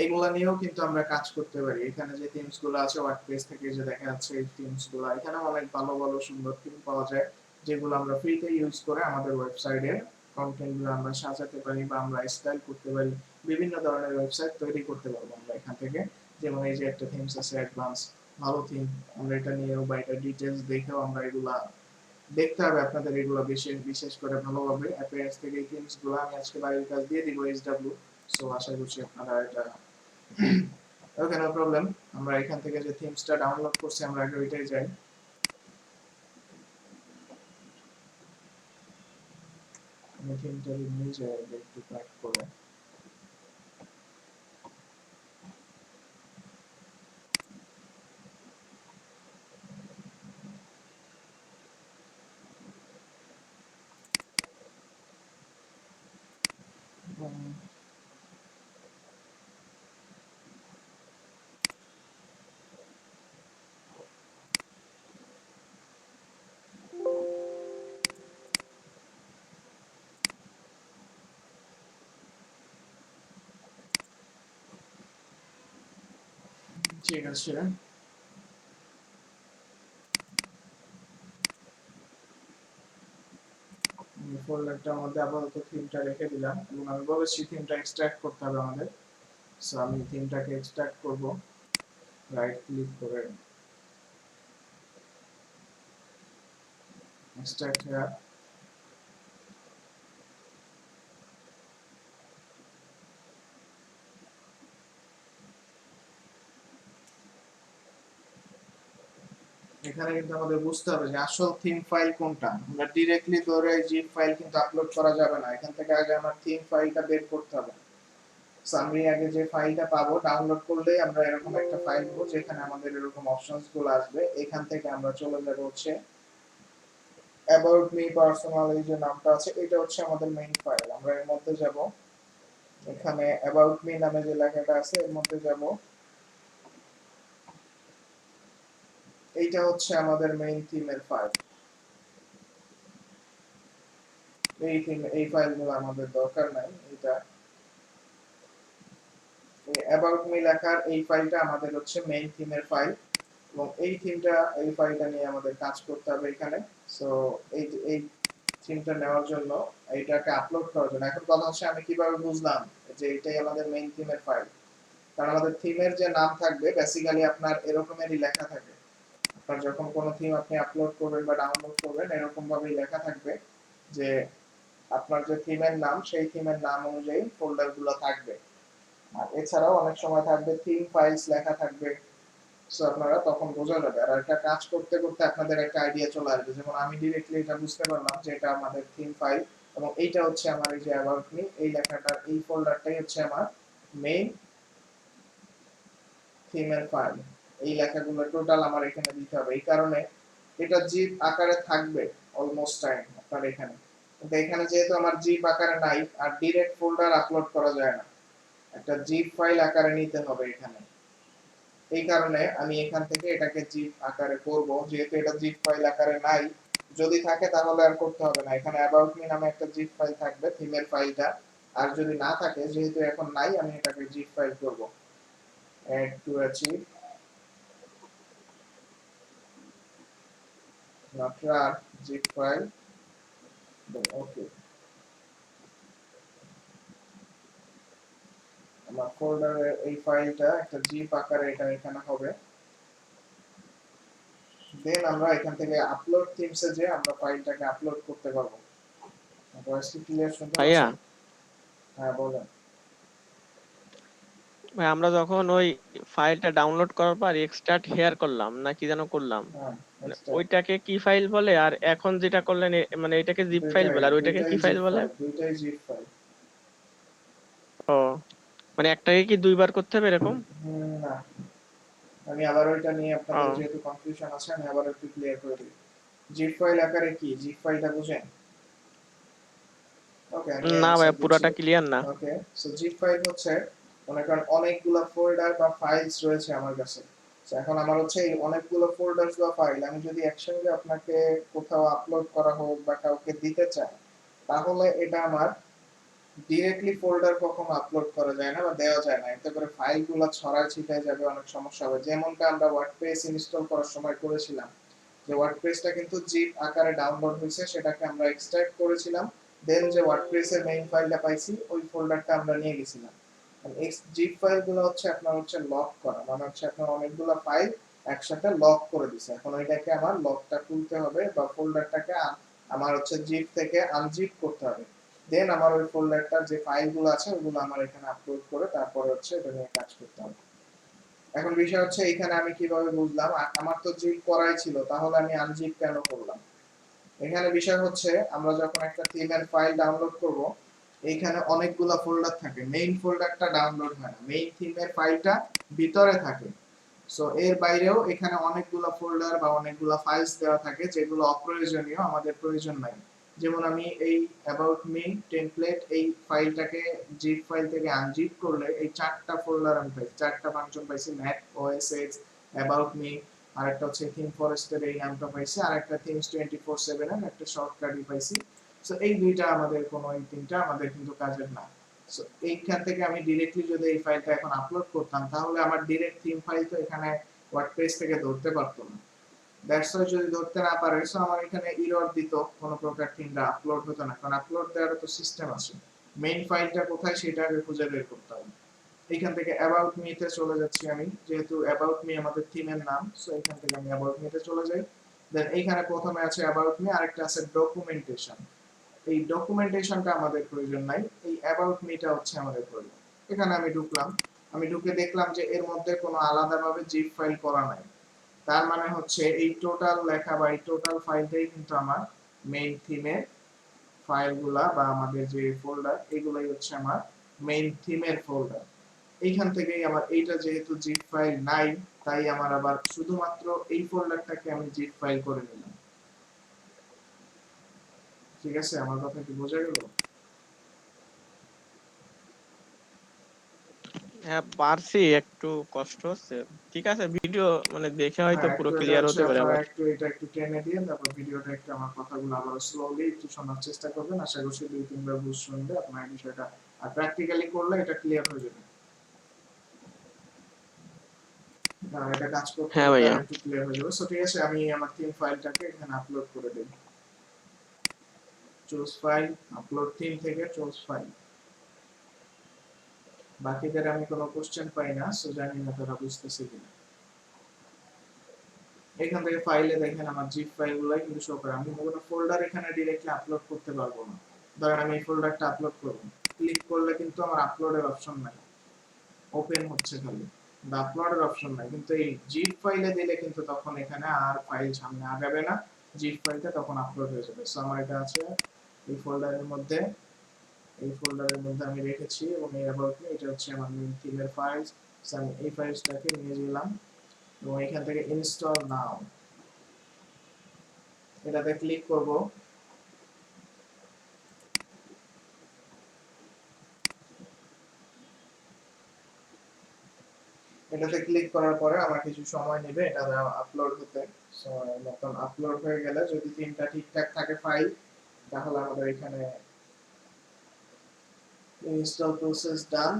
এগুলা নিয়েও কিন্তু আমরা কাজ করতে পারি। এখানে যে থিমস গুলো আছে ওয়ার্ডপ্রেস থেকে যে দেখা যাচ্ছে এই থিমস গুলো, এখানে অনেক ভালো ভালো সুন্দর থিম পাওয়া যায় যেগুলো আমরা ফ্রিতে ইউজ করে আমাদের ওয়েবসাইটে কন্টেন্ট গুলো আমরা সাজাতে পারি বা আমরা স্টাইল করতে পারি। বিভিন্ন ধরনের ওয়েবসাইট তৈরি করতে পারবো আমরা এখান থেকে। যেমন এই যে একটা থিমস আছে অ্যাডভান্স, ভালো থিম, আমরা এটা নিয়েও বা এটা ডিটেইলস দেখেও আমরা এগুলা দেখতে হবে আপনাদের। এগুলো বিশেষ বিশেষ করে ভালোভাবে অ্যাপিয়ারেন্স থেকে এই থিমস গুলো আমি আজকে বাড়ির কাজ দিয়ে দিব SW। সো আশা করছি আপনারা এটা ওকে, নো প্রবলেম। আমরা এখান থেকে যে থিমসটা ডাউনলোড করছি আমরা আগে ওইটাই যাই। আমি থিমটা নিয়ে যাই আগে একটু প্যাক করে। ঠিক আছে, ফোল্ডারটার মধ্যে আপাতত থিমটা রেখে দিলাম এবং আমি বলেছি থিমটা এক্সট্রাক্ট করতে হবে আমাদের। সো আমি থিমটাকে এক্সট্রাক্ট করব, রাইট ক্লিক করে এক্সট্রাক্ট হেয়ার। এখানে কিন্তু আমাদের বুঝতে হবে যে আসল থিম ফাইল কোনটা। আমরা ডিরেক্টলি ধরে জিপ ফাইল কিন্তু আপলোড করা যাবে না, এখান থেকে আগে আমার থিম ফাইলটা বের করতে হবে। সো আমি আগে যে ফাইলটা পাবো, ডাউনলোড করলেই আমরা এরকম একটা ফাইল পাবো যেখানে আমাদের এরকম অপশনস গুলো আসবে। এখান থেকে আমরা চলে যাব হচ্ছে অ্যাবাউট মি পার্সোনাল, এই যে নামটা আছে এটা হচ্ছে আমাদের মেইন ফাইল। আমরা এর মধ্যে যাব, এখানে অ্যাবাউট মি নামে যে লেখাটা আছে এর মধ্যে যাব। এইটা হচ্ছে আমাদের মেইন থিমের ফাইল। এই থিম, এই ফাইলগুলো আমাদের দরকার নাই। এটা অ্যাবাউট মি লেখার এই ফাইলটা আমাদের হচ্ছে মেইন থিমের ফাইল এবং এই থিমটা, এই ফাইলটা নিয়ে আমাদের কাজ করতে হবে এখানে। সো এই থিমটা নেওয়ার জন্য, এইটাকে আপলোড করার জন্য, এখন কথা হচ্ছে আমি কিভাবে বুঝলাম যে এটাই আমাদের মেইন থিমের ফাইল। কারণ আমাদের থিমের যে নাম থাকবে বেসিক্যালি আপনার এরকমেরই লেখা থাকে। আপনার যখন কোনো থিম আপনি আপলোড করবেন বা ডাউনলোড করবেন এরকম ভাবেই লেখা থাকবে যে আপনার যে থিমের নাম সেই থিমের নাম অনুযায়ী ফোল্ডারগুলো থাকবে। আর এছাড়াও অনেক সময় থাকবে থিম ফাইলস লেখা থাকবে। সো আপনারা তখন বোঝা যাবে। আর একটা কাজ করতে করতে আপনাদের একটা আইডিয়া চলে আসবে। যেমন আমি ডিরেক্টলি এটা বুঝতে পারলাম যে এটা আমাদের থিম ফাইল এবং এইটা হচ্ছে আমার এই যে অ্যাবাউট মি, এই লেখাটার এই ফোল্ডারটাই হচ্ছে আমার মেইন থিমের ফাইল। এই লেখাগুলো টোটাল আমার এখানে দিতে হবে। এই কারণে এটা জিপ আকারে থাকবে অলমোস্ট টাইম আপনার এখানে, কিন্তু এখানে যেহেতু আমার জিপ আকারে নাই আর ডিরেক্ট ফোল্ডার আপলোড করা যায় না, একটা জিপ ফাইল আকারে নিতে হবে এখানে। এই কারণে আমি এখান থেকে এটাকে জিপ আকারে করব, যেহেতু এটা জিপ ফাইল আকারে নাই। যদি থাকে তাহলে আর করতে হবে না, এখানে অ্যাবাউট মি নামে একটা জিপ ফাইল থাকবে থিমের ফাইলটা। আর যদি না থাকে, যেহেতু এখন নাই, আমি এটাকে জিপ ফাইল করব। অ্যাড টু আ জিপ, মাত্রার জিপ ফাইল, ওকে। আমার ফোল্ডারের এই ফাইলটা একটা জিপ আকারে এটা এখানে হবে। দেন আমরা এখান থেকে আপলোড থিমসে যে আমরা ফাইলটাকে আপলোড করতে পারবো। ভয়েস কি ক্লিয়ার শুনতে ভাইয়া, পাচ্ছেন? হ্যাঁ বলেন। ভাই আমরা যখন ওই ফাইলটা ডাউনলোড করার পর এক্সট্রাক্ট হেয়ার করলাম না কি যেন করলাম, হ্যাঁ, মানে নেক্সট। ওইটাকে কি ফাইল বলে? আর এখন যেটা করলেন মানে এটাকে জিপ ফাইল দুইটাই বলে, আর ওইটাকে দুইটাই কি ফাইল জিপ বলে? ফাইল, দুইটাই জিপ ফাইল। ও, মানে একটাকে কি দুইবার করতে হবে এরকম? না, আমি আবার ওইটা নিয়ে আপনাদের ও যেহেতু কনফিউশন আছে আমি আবার একটু ক্লিয়ার করে দিই। জিপ ফাইল আকারে কি, জিপ ফাইলটা বুঝেন? ওকে, আমি না ভাই, অ্যানসার দিচ্ছি। পুরাটা ক্লিয়ার না। ওকে, সো জিপ ফাইল হচ্ছে মনে করেন অনেকগুলো ফোল্ডার বা ফাইলস রয়েছে আমার কাছে। তো এখন আমার হচ্ছে এই অনেকগুলো ফোল্ডারস বা ফাইল আমি যদি একসঙ্গে আপনাকে কোথাও আপলোড করা হোক বা কাউকে দিতে চাই, তাহলে এটা আমার ডিরেক্টলি ফোল্ডার কখনো আপলোড করা যায় না বা দেওয়া যায় না। এতে করে ফাইলগুলো ছড়ায় ছিটায় যাবে, অনেক সমস্যা হবে। যেমনটা আমরা ওয়ার্ডপ্রেস ইনস্টল করার সময় করেছিলাম, যে ওয়ার্ডপ্রেসটা কিন্তু জিপ আকারে ডাউনলোড হয়েছে, সেটাকে আমরা এক্সট্রাক্ট করেছিলাম। দেন যে ওয়ার্ডপ্রেসের মেইন ফাইলটা পাইছি ওই ফোল্ডারটা আমরা নিয়ে গেছিলাম। এই জিপ ফাইলগুলো হচ্ছে আপনার হচ্ছে লক করা, মানে হচ্ছে আপনার অনেকগুলো ফাইল একসাথে লক করে দিছে। এখন ওইটাকে আমার লকটা খুলতে হবে বা ফোল্ডারটাকে আমার হচ্ছে জিপ থেকে আনজিপ করতে হবে। দেন আমার ওই ফোল্ডারটার যে ফাইলগুলো আছে ওগুলো আমার এখানে আপলোড করে তারপরে হচ্ছে এটা নিয়ে কাজ করতে হবে। এখন বিষয় হচ্ছে এখানে আমি কিভাবে বুঝলাম আমার তো জিপ করাই ছিল, তাহলে আমি আনজিপ কেন করলাম? এখানে বিষয় হচ্ছে আমরা যখন একটা থিমের ফাইল ডাউনলোড করব, এইখানে অনেকগুলো ফোল্ডার থাকে, মেইন ফোল্ডারটা ডাউনলোড হয় না, মেইন থিমের ফাইলটা ভিতরে থাকে। সো এর বাইরেও এখানে অনেকগুলো ফোল্ডার বা অনেকগুলো ফাইলস দেওয়া থাকে যেগুলো অপ্রয়োজনীয়, আমাদের প্রয়োজন নাই। যেমন আমি এই অ্যাবাউট মি টেমপ্লেট এই ফাইলটাকে জিপ ফাইল থেকে আনজিপ করলে এই চারটা ফোল্ডার আমি পাই, চারটা ফাংশন পাইছি, ম্যাক ওএসএক্স, অ্যাবাউট মি, আর একটা হচ্ছে থিম ফরেস্টের এই নামটা পাইছি, আর একটা থিমস 24/7 এর একটা শর্টকাটই পাইছি। সো এই দুইটা আমাদের কোনো, এই তিনটা আমাদের কিন্তু কাজের না। সো এইখান থেকে আমি ডিরেক্টলি যদি এই ফাইলটা এখন আপলোড করতাম তাহলে আমার ডিরেক্ট থিম ফাইল তো এখানে ওয়ার্ডপ্রেস থেকে ধরতে পারতো না। দ্যাটস ওয়াই যদি ধরতে না পারে, সো আমার এখানে এরর দিত, কোনো প্রকার থিমটা আপলোড হতো না, কারণ আপলোড দেওয়ার তো সিস্টেম আছে। মেইন ফাইলটা কোথায় সেটা আগে খুঁজে বের করতে হবে। এখান থেকে অ্যাবাউট মি তে চলে যাচ্ছি আমি, যেহেতু অ্যাবাউট মি আমাদের থিমের নাম, সো এখান থেকে আমি অ্যাবাউট মি তে চলে যাই। দেন এইখানে প্রথমে আছে অ্যাবাউট মি, আরেকটা আছে ডকুমেন্টেশন। এই ডকুমেন্টেশনটা আমাদের প্রয়োজন নাই, এই অ্যাবাউট মিটা হচ্ছে আমাদের প্রয়োজন। এখানে আমি ঢুকলাম, আমি ঢুকে দেখলাম যে এর মধ্যে কোনো আলাদাভাবে জিপ ফাইল করা নাই। তার মানে হচ্ছে এই টোটাল লেখা বা এই টোটাল ফাইলটাই কিন্তু আমার মেইন থিমের ফাইলগুলা বা আমাদের যে ফোল্ডার, এগুলাই হচ্ছে আমার মেইন থিমের ফোল্ডার। এইখান থেকেই আমার এইটা যেহেতু জিপ ফাইল নাই, তাই আমার আবার শুধুমাত্র এই ফোল্ডারটাকে আমি জিপ ফাইল করে নিলাম। ঠিক আছে, আমার কথা কি বোঝা গেল? হ্যাঁ পারছি, একটু কষ্ট হচ্ছে। ঠিক আছে, ভিডিও মানে দেখে হয়তো হ্যাঁ, পুরো একটু এটা ক্লিয়ার হচ্ছে হতে পারে আপনারা আবার। এটা একটু টেনে দিয়ে তারপর ভিডিওটা একটু আমার কথাগুলো আবার স্লোলি একটু শোনার চেষ্টা করবেন। আশা করছি 2-3 বার বুঝ শুনলে আপনার এই বিষয়টা আর প্র্যাকটিক্যালি করলে এটা ক্লিয়ার হয়ে যাবে। এটা কাজ করতে হ্যাঁ করতে ভাইয়া। আর একটু ক্লিয়ার হয়ে যাবে। সো ঠিক আছে, আমি আমার থিম ফাইলটাকে এখানে আপলোড করে দেই। চুজ ফাইল, আপলোড থিম থেকে চুজ ফাইল। বাকিদের আমি কোনো কোশ্চেন পাই না, সো জানি না তারা বুঝতেছে কিনা। এখান থেকে ফাইলে দেখেন আমার জিপ ফাইলগুলাই কিন্তু শো করে। আমি কোনো ফোল্ডার এখানে ডিরেক্টলি আপলোড করতে পারবো না। ধরেন আমি এই ফোল্ডারটা আপলোড করব, ক্লিক করলে কিন্তু আমার আপলোডের অপশন নাই, ওপেন হচ্ছে খালি, আপলোডের অপশন নাই। কিন্তু এই জিপ ফাইলে দিলে কিন্তু তখন এখানে আর ফাইল সামনে আগাবে না, জিপ ফাইলটা তখন আপলোড হয়ে যাবে। সো আমার এটা আছে এই ফোল্ডারের মধ্যে, এই ফোল্ডারের মধ্যে আমি রেখেছি, এবং এই অ্যাবাউট মি এটা হচ্ছে আমার মেইন থিমের ফাইলস। সো আমি এই ফাইলসটাকে নিয়ে গেলাম এবং এখান থেকে ইনস্টল নাও এটাতে ক্লিক করব। এটাতে ক্লিক করার পরে আমার কিছু সময় নেবে এটা আপলোড হতে। সো মতন আপলোড হয়ে গেলে যদি থিমটা ঠিকঠাক থাকে ফাইল, তাহলে আমাদের এখানে ইনস্টল প্রসেস ডান।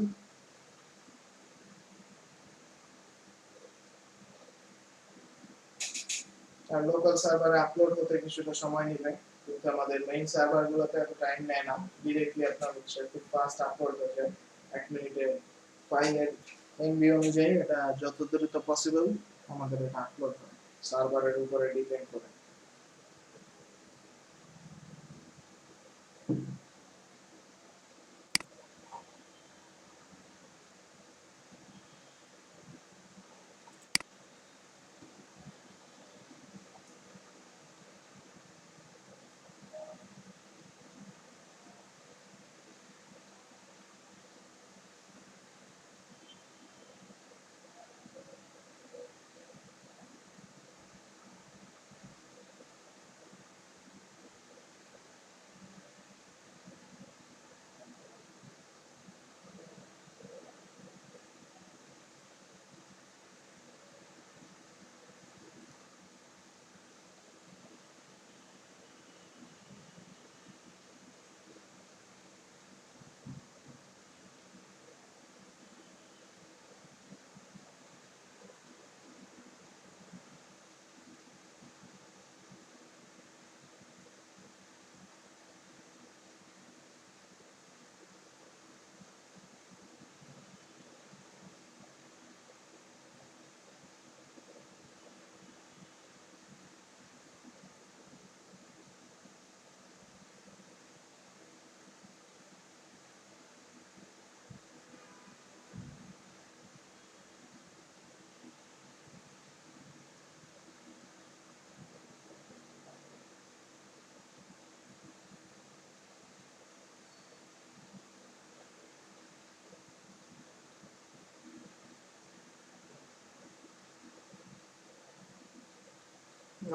আর লোকাল সার্ভারে আপলোড হতে কিছুটা সময় নেবে, কিন্তু আমাদের মেইন সার্ভারগুলোতে এত টাইম নেয় না, ডিরেক্টলি আপনার হচ্ছে খুব ফাস্ট আপলোড হয়ে যায় 1 মিনিটে। ফাইলের এমবি অনুযায়ী এটা যত দ্রুত পসিবল আমাদের এটা আপলোড হয়, সার্ভারের উপরে ডিপেন্ড করে।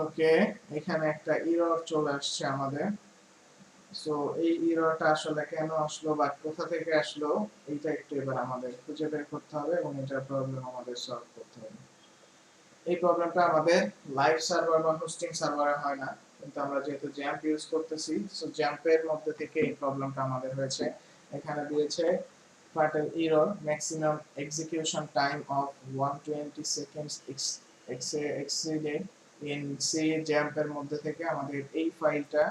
ওকে, এখানে একটা এরর চলে আসছে আমাদের। সো এই এররটা আসলে কেন আসলো বা কোথা থেকে আসলো, এইটা একটু এবার আমাদের খুঁজে বের করতে হবে এবং এটার প্রবলেম আমাদের সলভ করতে হবে। এই প্রবলেমটা আমাদের লাইভ সার্ভার বা হোস্টিং সার্ভারে হয় না, কিন্তু আমরা যেহেতু জ্যাম্প ইউজ করতেছি, সো জ্যাম্পের মধ্যে থেকে এই প্রবলেমটা আমাদের হয়েছে। এখানে দিয়েছে fatal error, maximum execution time of 120 seconds exceeded in C XAMPP এর মধ্যে থেকে আমাদের এই ফাইলটা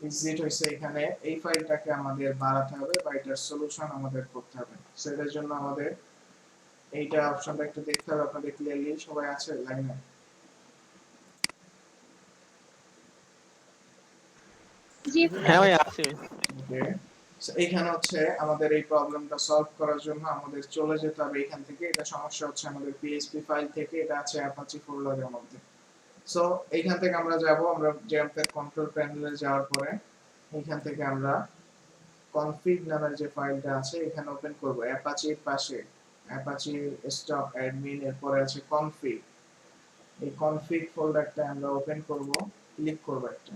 এক্সিট হয়েছে এখানে, এই ফাইলটাকে আমাদের বাড়াতে হবে বা এটার সলিউশন আমাদের করতে হবে। সেটার জন্য আমাদের এইটা অপশনটা একটু দেখতে হবে আপনাদের ক্লিয়ারলি। সবাই আছে লাইনে? জি হ্যাঁ ভাইয়া। ভাই আছে। ওকে, সো এইখানে হচ্ছে আমাদের এই প্রবলেমটা সলভ করার জন্য আমাদের চলে যেতে হবে এখান থেকে। এটা সমস্যা হচ্ছে আমাদের পিএইচপি ফাইল থেকে, এটা আছে অ্যাপাচি ফোল্ডারের মধ্যে। সো এইখান থেকে আমরা যাব, আমরা জ্যাম্পের কন্ট্রোল প্যানেলে যাওয়ার পরে এইখান থেকে আমরা কনফিগ নামের যে ফাইলটা আছে এখানে ওপেন করব। অ্যাপাচির পাশে অ্যাপাচি স্টপ অ্যাডমিন এরপরে আছে কনফিগ। এই কনফিগ ফোল্ডারটা আমরা ওপেন করব, ক্লিক করব একটা।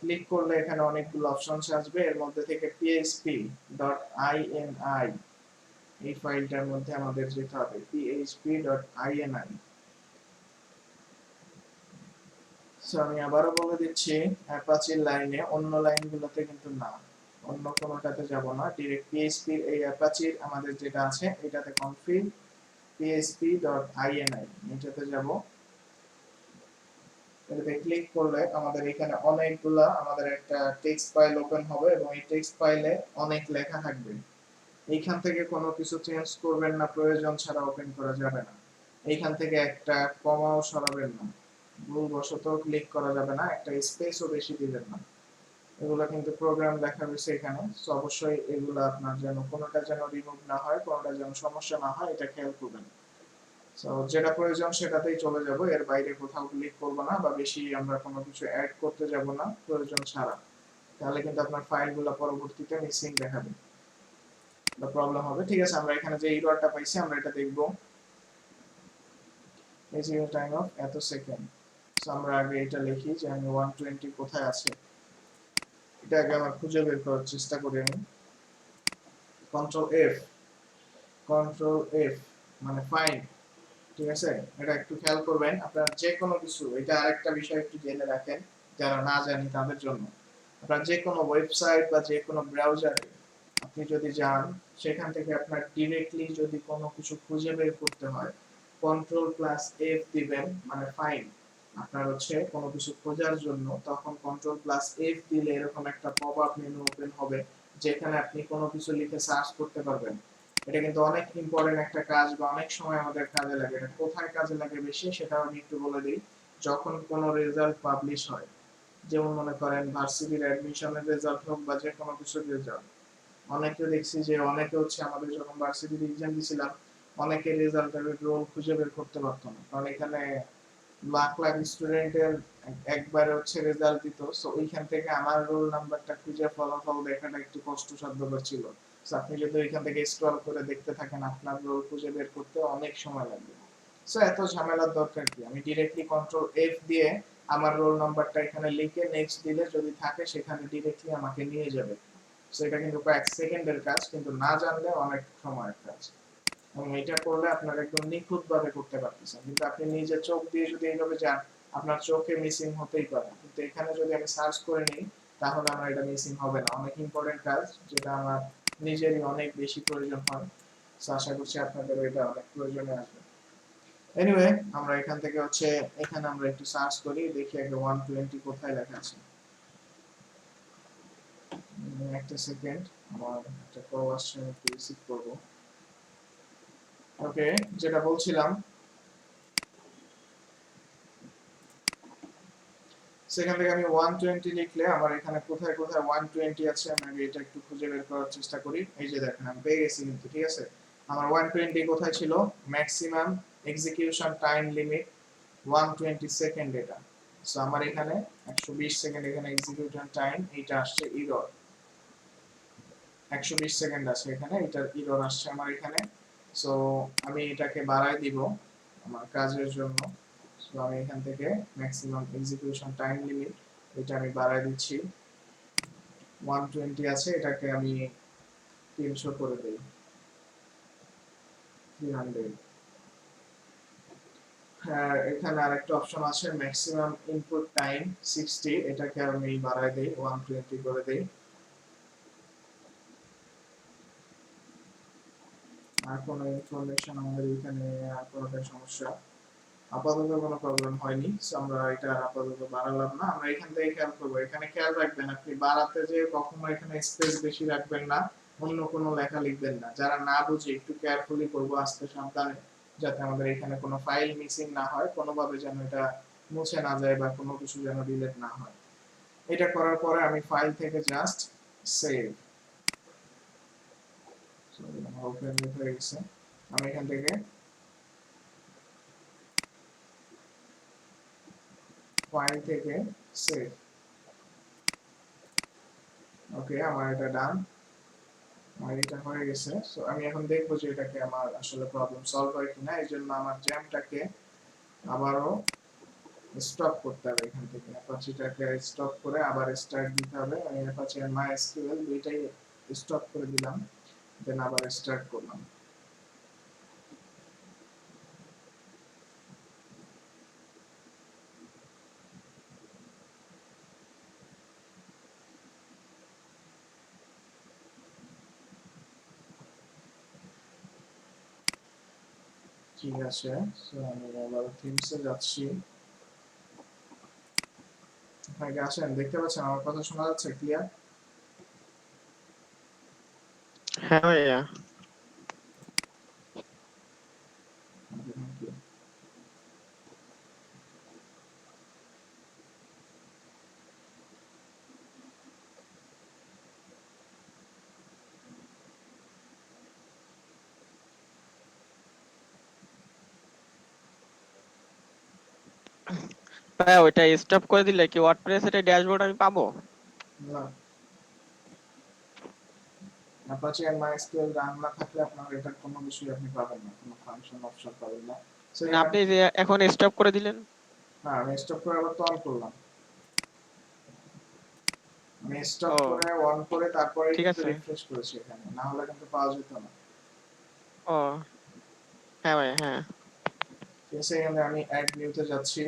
ক্লিক করলে এখানে অনেকগুলো অপশনস আসবে, এর মধ্যে থেকে php.ini এই ফাইলটার মধ্যে আমাদের যেতে হবে। php.ini। সো আমি আবারও বলে দিচ্ছি, অ্যাপাচির লাইনে, অন্য লাইনগুলোতে কিন্তু না, অন্য কোনোটাতে যাব না, ডিরেক্ট পিএইচপি এর এই অ্যাপাচির আমাদের যেটা আছে এটাতে কনফিগ php.ini এটাতে যাব। এটাতে ক্লিক করলে আমাদের এখানে অনেকগুলা আমাদের একটা টেক্সট ফাইল ওপেন হবে এবং এই টেক্সট ফাইলে অনেক লেখা থাকবে। এইখান থেকে কোনো কিছু চেঞ্জ করবেন না, প্রয়োজন ছাড়া ওপেন করা যাবে না। এইখান থেকে একটা কমাও সরাবেন না, ভুলবশত ক্লিক করা যাবে না, একটা স্পেসও বেশি দিবেন না। এগুলো কিন্তু প্রোগ্রাম লেখা রয়েছে এখানে, সো অবশ্যই এগুলো আপনার যেন কোনোটা যেন রিমুভ না হয়, কোনোটা যেন সমস্যা না হয়, এটা খেয়াল করবেন। সো যেটা প্রয়োজন সেটাতেই চলে যাব, এর বাইরে কোথাও ক্লিক করব না বা বেশি আমরা কোনো কিছু অ্যাড করতে যাব না প্রয়োজন ছাড়া। তাহলে কিন্তু আপনার ফাইলগুলো পরবর্তীতে মিসিং দেখাবে বা প্রবলেম হবে। ঠিক আছে, আমরা এখানে যে এররটা পাইছি আমরা এটা দেখব। এজিও টাইম অফ এত সেকেন্ড। সো আমরা আগে এটা লিখি যে আমি 120 কোথায় আছে, এটা আগে আমরা খুঁজে বের করার চেষ্টা করি। আমি কন্ট্রোল এফ, কন্ট্রোল এফ মানে ফাইন্ড। ঠিক আছে, এটা একটু খেয়াল করবেন আপনারা যে কোনো কিছু, এটা আরেকটা বিষয় একটু জেনে রাখেন যারা না জানি তাদের জন্য। আপনার যে কোনো ওয়েবসাইট বা যে কোনো ব্রাউজারে আপনি যদি যান, সেখান থেকে আপনার ডিরেক্টলি যদি কোনো কিছু খুঁজে বের করতে হয়, কন্ট্রোল প্লাস এফ দিবেন মানে ফাইন্ড। আপনার হচ্ছে কোনো কিছু খোঁজার জন্য তখন কন্ট্রোল প্লাস এফ দিলে এরকম একটা পপ আপ মেনু ওপেন হবে, যেখানে আপনি কোনো কিছু লিখে সার্চ করতে পারবেন। এটা কিন্তু অনেক ইম্পর্টেন্ট একটা কাজ বা অনেক সময় আমাদের কাজে লাগে। এটা কোথায় কাজে লাগে বেশি সেটাও আমি একটু বলে দিই। যখন কোনো রেজাল্ট পাবলিশ হয়, যেমন মনে করেন ভার্সিটির অ্যাডমিশনের রেজাল্ট হোক বা যে কোনো কিছুর রেজাল্ট, অনেকে দেখছি যে অনেকে হচ্ছে আমাদের যখন ভার্সিটির এক্সাম দিছিলাম, অনেকে রেজাল্টের রোল খুঁজে বের করতে পারতো না, কারণ এখানে লাখ লাখ স্টুডেন্টের একবারে হচ্ছে রেজাল্ট দিত। সো ওইখান থেকে আমার রোল নাম্বারটা খুঁজে ফলাফল দেখাটা একটু কষ্টসাধ্যকর ছিল। সো আপনি যদি ওইখান থেকে স্ক্রল করে দেখতে থাকেন, আপনার রোল খুঁজে বের করতে অনেক সময় লাগবে। সো এত ঝামেলার দরকার কি, আমি ডিরেক্টলি কন্ট্রোল এফ দিয়ে আমার রোল নাম্বারটা এখানে লিখে নেক্সট দিলে যদি থাকে সেখানে ডিরেক্টলি আমাকে নিয়ে যাবে। সো এটা কিন্তু কয়েক সেকেন্ডের কাজ, কিন্তু না জানলে অনেক সময়ের কাজ। এবং এটা করলে আপনার একদম নিখুঁত ভাবে করতে পারতেছেন, কিন্তু আপনি নিজে চোখ দিয়ে যদি এইভাবে যান, আপনার চোখে মিসিং হতেই পারে। কিন্তু এখানে যদি আমি সার্চ করে নিই, তাহলে আমার এটা মিসিং হবে না। অনেক ইম্পর্টেন্ট কাজ যেটা আমার নিজেরই অনেক বেশি প্রয়োজন হয়। সো আশা করছি আপনাদেরও এটা অনেক প্রয়োজনে আসবে। এনিওয়ে, আমরা এখান থেকে হচ্ছে এখানে আমরা একটু সার্চ করি, দেখি আগে 120 কোথায় লেখা আছে। একটা সেকেন্ড, আমার একটা কল আসছে, আমি একটু রিসিভ করবো। ওকে, যেটা বলছিলাম, সেখান থেকে আমি 120 লিখলে আমার এখানে কোথায় কোথায় 120 আছে আমি আগে এটা একটু খুঁজে বের করার চেষ্টা করি। এই যে দেখেন আমি পেয়ে গেছি কিন্তু। ঠিক আছে, আমার 120 কোথায় ছিল, maximum execution time limit 120 second এটা। সো আমার এখানে 120 সেকেন্ড এখানে এক্সিকিউশন টাইম, এইটা আসছে এরর। 120 সেকেন্ড আছে এখানে, এটার এরর আসছে আমার এখানে। সো আমি এটাকে বাড়ায় দিব আমার কাজের জন্য। সো আমি এখান থেকে ম্যাক্সিমাম এক্সিকিউশন টাইম লিমিট এটা আমি বাড়ায় দিচ্ছি। 120 আছে, এটাকে আমি 300 করে দেই, 300। হ্যাঁ, এখানে আরেকটা অপশন আছে ম্যাক্সিমাম ইনপুট টাইম 60, এটাকে আমি বাড়ায় দেই, 120 করে দেই। আর কোনো ইনফরমেশন আমাদের এখানে আর কোনোটা সমস্যা আপাতত কোনো প্রবলেম হয়নি, সো আমরা এটা আর আপাতত বাড়ালাম না। আমরা এখান থেকে খেয়াল করবো, এখানে খেয়াল রাখবেন আপনি বাড়াতে যে কখনো এখানে স্পেস বেশি রাখবেন না, অন্য কোনো লেখা লিখবেন না। যারা না বুঝে একটু কেয়ারফুলি করবো, আস্তে সাবধানে, যাতে আমাদের এখানে কোনো ফাইল মিসিং না হয়, কোনোভাবে যেন এটা মুছে না যায় বা কোনো কিছু যেন ডিলিট না হয়। এটা করার পরে আমি ফাইল থেকে জাস্ট সেভ, ওপেন হয়ে গেছে। আমি এখান থেকে ফাইল থেকে সেভ, ওকে আমার এটা ডান, আমার এটা হয়ে গেছে। সো আমি এখন দেখবো যে এটাকে আমার আসলে প্রবলেম সলভ হয় কিনা। এই জন্য আমার জ্যামটাকে আবারও স্টপ করতে হবে, এখান থেকে অ্যাপাচিটাকে স্টপ করে আবার স্টার্ট দিতে হবে। আমি অ্যাপাচি আর মাইএসকিউএল দুইটাই স্টপ করে দিলাম, দেন আবার স্টার্ট করলাম। ঠিক আছে, সো আমি আবার থিমসে যাচ্ছি। আপনাকে আসেন, দেখতে পাচ্ছেন আমার কথা শোনা যাচ্ছে ক্লিয়ার? হ্যাঁ ভাইয়া। ভাইয়া ওইটা স্টপ করে দিলে কি ওয়ার্ডপ্রেস এর ড্যাশবোর্ড আমি পাবো? না, অ্যাপাচি আর মাইএসকিউএল রান না থাকলে আপনার এটার কোনো কিছুই আপনি পাবেন না, কোনো ফাংশন অপশন পাবেন না। সো না আপনি যে এখন স্টপ করে দিলেন। হ্যাঁ, আমি স্টপ করে আবার তো অন করলাম। আমি স্টপ ও করে অন করে তারপরেই ঠিক কিন্তু আছে। রিফ্রেশ করেছি এখানে, না হলে কিন্তু পাওয়া যেত না। ও হ্যাঁ ভাইয়া হ্যাঁ। ঠিক আছে, এখানে আমি অ্যাড নিউতে যাচ্ছি।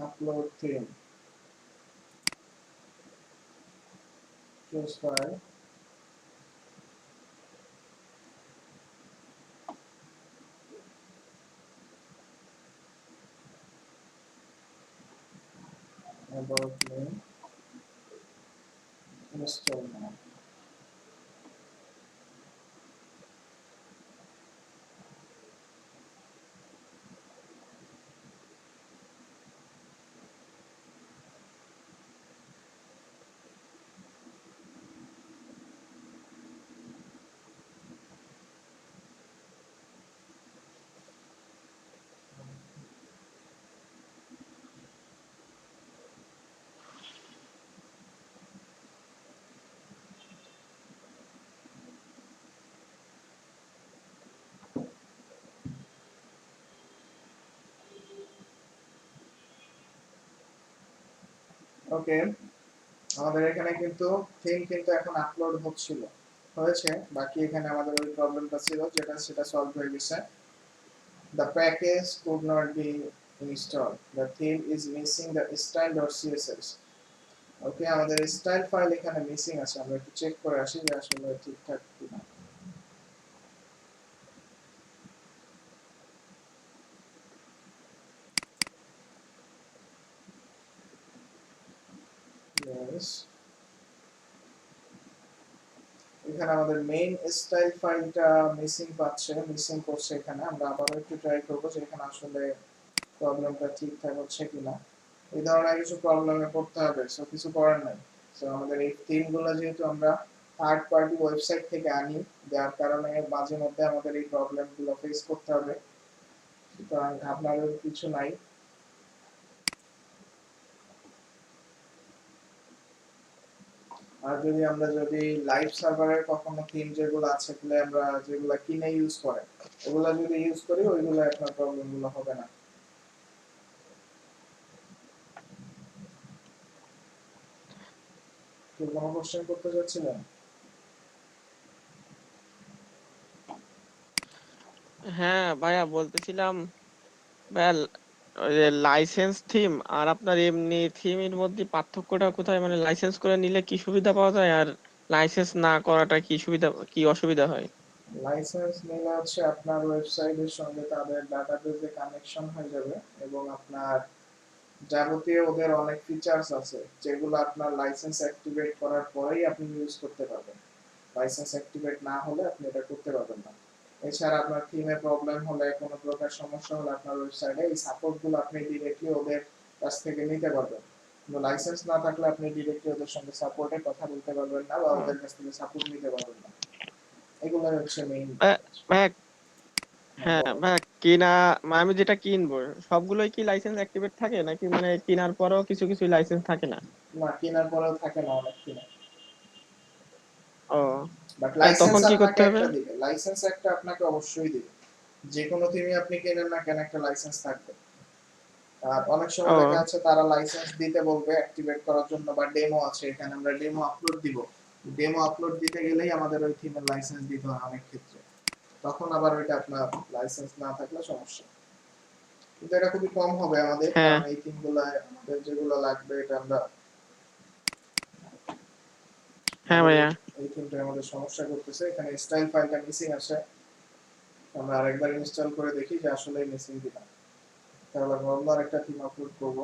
Upload theme, choose file, about name, install now. ওকে, আমাদের এখানে কিন্তু থিম কিন্তু এখন আপলোড হচ্ছিল, হয়েছে। বাকি এখানে আমাদের ওই প্রবলেমটা ছিল যেটা, সেটা সলভ হয়ে গেছে। The package could not be installed. The theme is missing the style.css. ওকে, আমাদের স্টাইল ফাইল এখানে মিসিং আছে, আমরা একটু চেক করে আসি যে আসলে ঠিকঠাক কিনা। Yes, এখানে আমাদের মেইন স্টাইল ফাইলটা মিসিং পাচ্ছে, মিসিং করছে। এখানে আমরা আবার একটু ট্রাই করব যে এখানে আসলে প্রবলেমটা ঠিকঠাক হচ্ছে কিনা। এই ধরনের কিছু প্রবলেমে পড়তে হবে, সো কিছু করার নাই। সো আমাদের এই থিমগুলো যেহেতু আমরা থার্ড পার্টি ওয়েবসাইট থেকে আনি, যার কারণে মাঝে মধ্যে আমাদের এই প্রবলেমগুলো ফেস করতে হবে। সুতরাং আপনাদের কিছু নাই। আর যদি আমরা যদি লাইভ সার্ভারের কখনো থিম যেগুলো আছে, সেগুলো আমরা যেগুলো কিনে ইউজ করে, ওগুলো যদি ইউজ করি, ওইগুলো আপনার প্রবলেমগুলো হবে না। কেউ কোনো কোশ্চেন করতে চাচ্ছিলেন? হ্যাঁ ভাইয়া বলতেছিলাম ভাইয়া, ওই যে লাইসেন্স থিম আর আপনার এমনি থিমের মধ্যে পার্থক্যটা কোথায়? মানে লাইসেন্স করে নিলে কি সুবিধা পাওয়া যায়, আর লাইসেন্স না করাটা কি সুবিধা কি অসুবিধা হয়? লাইসেন্স নিলে হচ্ছে আপনার ওয়েবসাইটের সঙ্গে তাদের ডাটাবেজে কানেকশন হয়ে যাবে, এবং আপনার যাবতীয় ওদের অনেক ফিচার্স আছে যেগুলো আপনার লাইসেন্স অ্যাক্টিভেট করার পরেই আপনি ইউজ করতে পারবেন। লাইসেন্স অ্যাক্টিভেট না হলে আপনি এটা করতে পারবেন না। এছাড়া আপনার থিমে প্রবলেম হলে, কোনো প্রকার সমস্যা হলে আপনার ওয়েবসাইটে এই সাপোর্টগুলো আপনি ডিরেক্টলি ওদের কাছ থেকে নিতে পারবেন। কিন্তু লাইসেন্স না থাকলে আপনি ডিরেক্টলি ওদের সঙ্গে সাপোর্টে কথা বলতে পারবেন না, বা ওদের কাছ থেকে সাপোর্ট নিতে পারবেন না। এগুলো হচ্ছে মেইন ভাইয়া কাজ। ভাইয়া, হ্যাঁ, হ্যাঁ বলো। ভাইয়া মানে আমি যেটা কিনবো সবগুলোই কি লাইসেন্স অ্যাক্টিভেট থাকে, নাকি মানে কেনার পরেও কিছু কিছু লাইসেন্স থাকে না? না, কেনার পরেও থাকে না অনেক কিনা। ও, বাট তাহলে লাইসেন্স তখন কি আপনাকে করতে হবে? একটা দিবে, লাইসেন্স একটা আপনাকে অবশ্যই দিবে। যে কোনো থিমই আপনি কেনেন না কেন, একটা লাইসেন্স থাকবে। আর অনেক সময় দেখা ও, যাচ্ছে তারা লাইসেন্স দিতে বলবে অ্যাক্টিভেট করার জন্য, বা ডেমো আছে এখানে আমরা ডেমো আপলোড দিব। ডেমো আপলোড দিতে গেলেই আমাদের ওই থিমের লাইসেন্স দিতে হয় অনেক ক্ষেত্রে। তখন আবার ওইটা আপনার লাইসেন্স না থাকলে সমস্যা। কিন্তু এটা খুবই কম হবে আমাদের, হ্যাঁ কারণ এই থিমগুলো আমাদের যেগুলো লাগবে এটা আমরা হ্যাঁ আমাদের ভাইয়া। এই থিমটা আমাদের সমস্যা করতেছে। এখানে স্টাইল ফাইলটা মিসিং আছে, আমরা আরেকবার ইনস্টল করে দেখি যে আসলে মিসিং কিনা। তাহলে আমরা অন্য আরেকটা থিম আপলোড করব।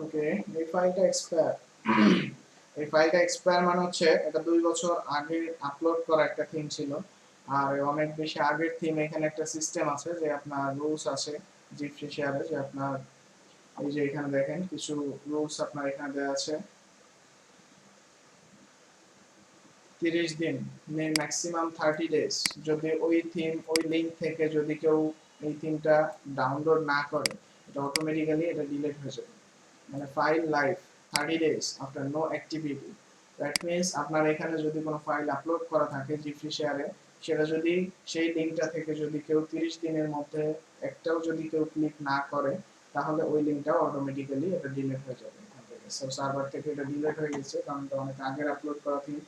ওকে, এই ফাইলটা এক্সপায়ার। এই ফাইলটা এক্সপায়ার মানে হচ্ছে এটা 2 বছর আগে আপলোড করা একটা থিম ছিল। আর অনেক বেশি আগের থিম। এখানে একটা সিস্টেম আছে যে আপনার রুলস আছে জিপসি শেয়ারে, যে আপনার এই যে এখানে দেখেন কিছু রুলস আপনার এখানে দেওয়া আছে। 30 দিন, ম্যাক্সিমাম 30 ডেজ। যদি ওই থিম ওই লিংক থেকে যদি কেউ এই থিমটা ডাউনলোড না করে, এটা অটোমেটিক্যালি এটা ডিলিট হয়ে যাবে। মানে file life 30 days after no activity. That means আপনার এখানে যদি কোনো ফাইল আপলোড করা থাকে জিপসি শেয়ারে, সেটা যদি সেই লিঙ্কটা থেকে যদি কেউ 30 দিনের মধ্যে একটাও যদি কেউ ক্লিক না করে, তাহলে ওই লিঙ্কটাও অটোমেটিক্যালি এটা ডিলিট হয়ে যাবে এখান থেকে। সো সার্ভার থেকে এটা ডিলিট হয়ে গেছে, কারণ এটা অনেক আগের আপলোড করা থিম।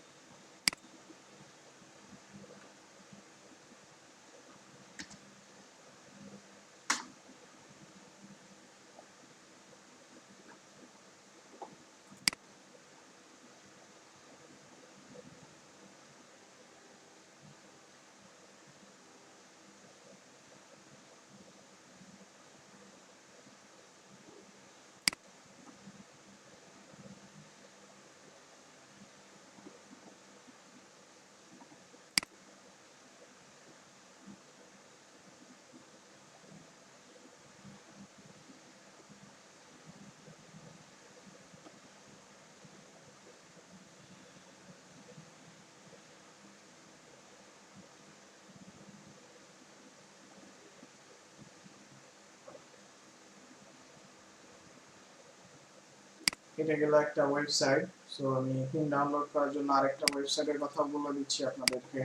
এটা গেল একটা ওয়েবসাইট। সো আমি থিম ডাউনলোড করার জন্য আরেকটা ওয়েবসাইটের কথা বলে দিচ্ছি আপনাদেরকে।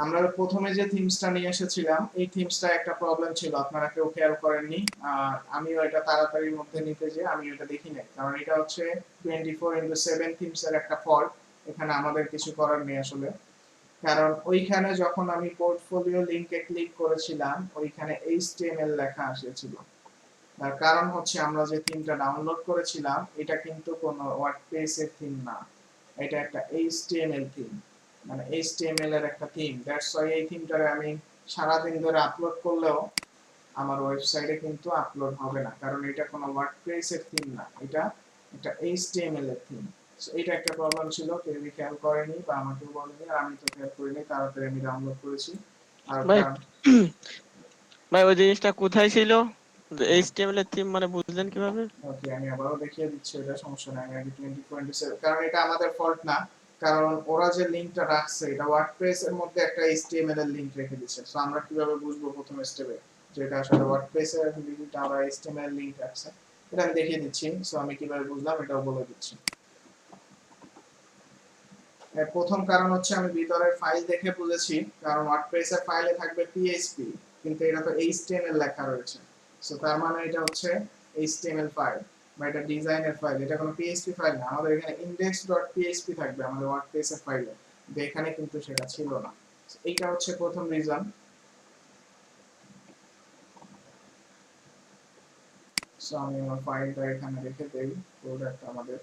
আমরা প্রথমে যে থিমসটা নিয়ে এসেছিলাম, এই থিমসটা একটা প্রবলেম ছিল, আপনারা কেউ খেয়াল করেননি। আমিও এটা তাড়াতাড়ির মধ্যে নিতে যে আমি এটা দেখি নাই, কারণ এটা হচ্ছে 24x7 থিমসের একটা ফল্ট। এখানে আমাদের কিছু করার নেই আসলে। কারণ ওইখানে যখন আমি পোর্টফোলিও লিংকে ক্লিক করেছিলাম, ওইখানে HTML লেখা এসেছিল। তার কারণ হচ্ছে আমরা যে থিমটা ডাউনলোড করেছিলাম এটা কিন্তু কোনো ওয়ার্ডপ্রেস এর থিম না, এটা একটা HTML থিম, মানে HTML এর একটা থিম। দ্যাটস ওয়াই এই থিমটারে আমি সারা দিন ধরে আপলোড করলেও আমার ওয়েবসাইটে কিন্তু আপলোড হবে না, কারণ এটা কোনো ওয়ার্ডপ্রেস এর থিম না, এটা একটা HTML এর থিম। সো এটা একটা প্রবলেম ছিল, কেউ খেয়াল করেনি বা আমাকেও বলেনি, আর আমি তো খেয়াল করিনি, তাড়াতাড়ি আমি ডাউনলোড করেছি। আর ভাই ভাই ওই জিনিসটা কোথায় ছিল? এইচটিএমএল এর থিম মানে বুঝলেন কিভাবে? ওকে, আমি আবারও দেখিয়ে দিচ্ছি, এটা সমস্যা নাই, আমি আগে 2027, কারণ এটা আমাদের ফল্ট না, কারণ ওরা যে লিংকটা রাখছে এটা ওয়ার্ডপ্রেস এর মধ্যে একটা HTML এর লিংক রেখে দিয়েছে। সো আমরা কিভাবে বুঝবো প্রথম স্টেপে যে এটা আসলে ওয়ার্ডপ্রেস এর লিংকটা আমরা HTML লিংক রাখছে, এটা আমি দেখিয়ে দিচ্ছি। সো আমি কিভাবে বুঝলাম এটাও বলে দিচ্ছি। প্রথম কারণ হচ্ছে আমি ভিতরের ফাইল দেখে বুঝেছি, কারণ ওয়ার্ডপ্রেস এর ফাইলে থাকবে পিএইচপি, কিন্তু এটা তো এইচটিএমএল লেখা রয়েছে। সো তার মানে এটা হচ্ছে এইচটিএমএল ফাইল বা এটা ডিজাইনের ফাইল, এটা কোনো পিএইচপি ফাইল না। আমাদের এখানে index.php থাকবে আমাদের ওয়ার্ডপ্রেস এর ফাইলে, কিন্তু এখানে কিন্তু সেটা ছিল না। এইটা হচ্ছে প্রথম রিজন। সো আমি আমার ফাইলটা এখানে রেখে দেই, প্রোডাক্ট আমাদের।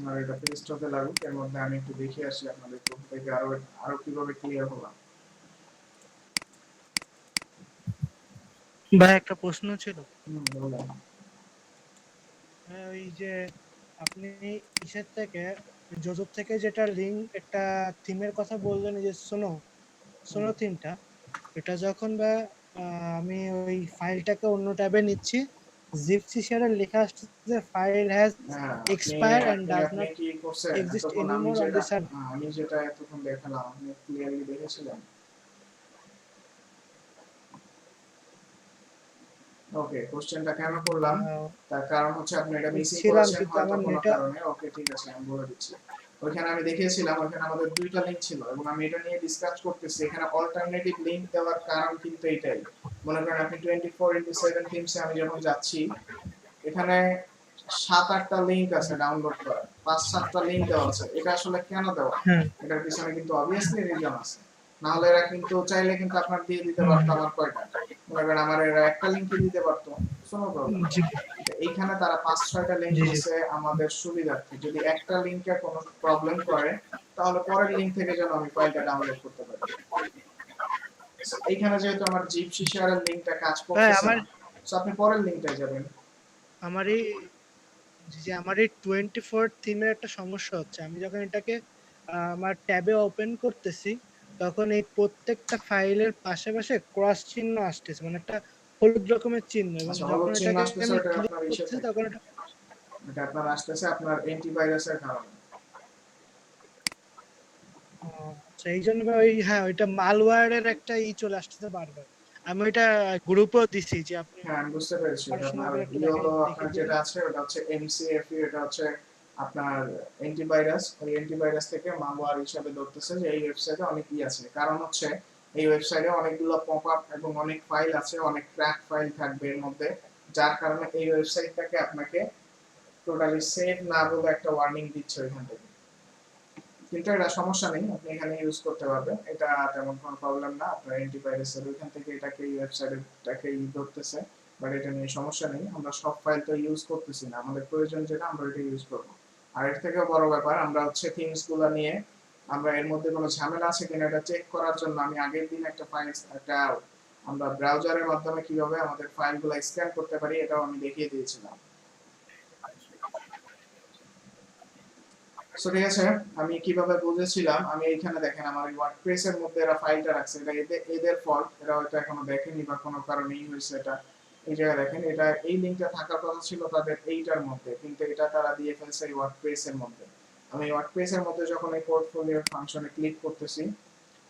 আর এটা পেস্ট হতে লাগুক, এর মধ্যে আমি একটু দেখে আসি আপনাদের কোথা থেকে আরো আরো কিভাবে ক্লিয়ার হলাম। ভাই একটা প্রশ্ন ছিল। বললাম। ওই যে আপনি ইসের থেকে, যোজক থেকে যেটা লিঙ্ক একটা থিমের কথা বললেন, এই যে সোনো সোনো থিমটা, এটা যখন বা আমি ওই ফাইলটাকে অন্য ট্যাবে নিচ্ছি, জিপসি শেয়ারে লেখা আসছে যে ফাইল হ্যাজ হ্যাঁ, আপনি এক্সপায়ার এন্ড আপনি ডাজ আপনি নট কি করছেন এক্সিস্ট এতক্ষণ? আমি এনিমোর অন যেটা দি সার্ভার। আমি যেটা এতক্ষণ দেখালাম আপনি ক্লিয়ারলি দেখেছিলেন? ওকে, কোশ্চেনটা কেন করলাম তার কারণ হচ্ছে আপনি এটা মিসিং ছিলাম, করেছেন কিন্তু হয়তো আমার কোনো নেটে কারণে। ওকে ঠিক আছে, আমি বলে দিচ্ছি। ওইখানে আমি দেখিয়েছিলাম, ওইখানে আমাদের দুইটা লিংক ছিল এবং আমি এটা নিয়ে ডিসকাস করতেছি। এখানে অল্টারনেটিভ লিংক দেওয়ার কারণ কিন্তু এটাই। মনে করেন আপনি 24/7 থিমসে আমি যখন যাচ্ছি, এখানে 7-8টা লিংক আছে ডাউনলোড করার, 5-7টা লিংক দেওয়া আছে। এটা আসলে কেন দেওয়া, এটার পিছনে কিন্তু অবভিয়াসলি রিজন আছে। না হলে এরা কিন্তু চাইলে কিন্তু আপনার দিয়ে দিতে পারতো আমার কয়টা, মনে করেন আমার এরা একটা লিংকই দিতে পারতো, কোনো প্রবলেম। জি এইখানে তারা 5-6টা লিংক জি জি দিছে আমাদের সুবিধার্থে, যদি একটা লিংকে কোনো প্রবলেম করে তাহলে পরের লিংক থেকে যেন আমি ফাইলটা ডাউনলোড করতে পারি। এইখানে যেহেতু আমার জিপসি শেয়ারের লিংকটা কাজ ভাই করতেছে আমার না, সো আপনি পরের লিংকটায় যাবেন। আমার এই আমার এই 24 থিমের একটা সমস্যা হচ্ছে। আমি যখন এটাকে আমার ট্যাবে ওপেন করতেছি, তখন এই প্রত্যেকটা ফাইলের পাশে পাশে ক্রস চিহ্ন আসতেছে, মানে একটা হলুদ রকমের চিহ্ন, এবং আচ্ছা, যখন হলুদ চিহ্ন এটাকে আসতেছে, আমি ওটা ক্লিক আপনার ইসে করতেছি থেকে, তখন এটা এটা আপনার আসতেছে আপনার অ্যান্টিভাইরাসের কারণে। আচ্ছা, এই জন্য ওই হ্যাঁ ওইটা মালওয়্যারের একটা চলে আসতেছে বারবার। আমি ওইটা গ্রুপেও দিছি যে আপনি হ্যাঁ, আমি বুঝতে পেরেছি। এটা পড়াশোনা আপনার করে একটু হলো আপনার দেখিয়ে দিন। যেটা আছে ওটা হচ্ছে MCAFE, এটা হচ্ছে আপনার অ্যান্টিভাইরাস। ওই অ্যান্টিভাইরাস থেকে মালওয়্যার হিসাবে ধরতেছে যে এই ওয়েবসাইটে অনেক আছে, কারণ হচ্ছে এই ওয়েবসাইটে অনেকগুলো পপআপ এবং অনেক ফাইল আছে, অনেক ক্র্যাক ফাইল থাকবে এর মধ্যে, যার কারণে এই ওয়েবসাইটটাকে আপনাকে টোটালি সেফ না বলে একটা ওয়ার্নিং দিচ্ছে ওইখান থেকে। কিন্তু এটা সমস্যা নেই, আপনি এখানে ইউজ করতে পারবেন, এটা তেমন কোনো প্রবলেম না। আপনার অ্যান্টিভাইরাসের ওইখান থেকে এটাকে এই ওয়েবসাইটটাকে ধরতেছে, বাট এটা নিয়ে সমস্যা নেই। আমরা সব ফাইল তো ইউজ করতেছি না, আমাদের প্রয়োজন যেটা আমরা এটা ইউজ করব। আর এর থেকেও বড় ব্যাপার, আমরা হচ্ছে থিমস গুলো নিয়ে আমরা এর মধ্যে কোনো ঝামেলা আছে কিনা এটা চেক করার জন্য আমি আগের দিন একটা আমরা ব্রাউজারের মাধ্যমে কিভাবে আমাদের ফাইলগুলো স্ক্যান করতে পারি এটাও আমি দেখিয়ে দিয়েছিলাম। সো ঠিক আছে, আমি কিভাবে বুঝেছিলাম, আমি এইখানে দেখেন আমার এই ওয়ার্ডপ্রেস এর মধ্যে এরা ফাইলটা রাখছে, এটা এদের ফল্ট, এরা হয়তো এখনো দেখেনি বা কোনো কারণেই হয়েছে এটা। এই জায়গায় দেখেন, এটা এই লিংকটা থাকার কথা ছিল তাদের এইটার মধ্যে, কিন্তু এটা তারা দিয়ে ফেলছে এই ওয়ার্ডপ্রেস এর মধ্যে। আমি ওয়ার্ডপ্রেস এর মধ্যে যখন এই পোর্টফোলিও ফাংশনে ক্লিক করতেছি,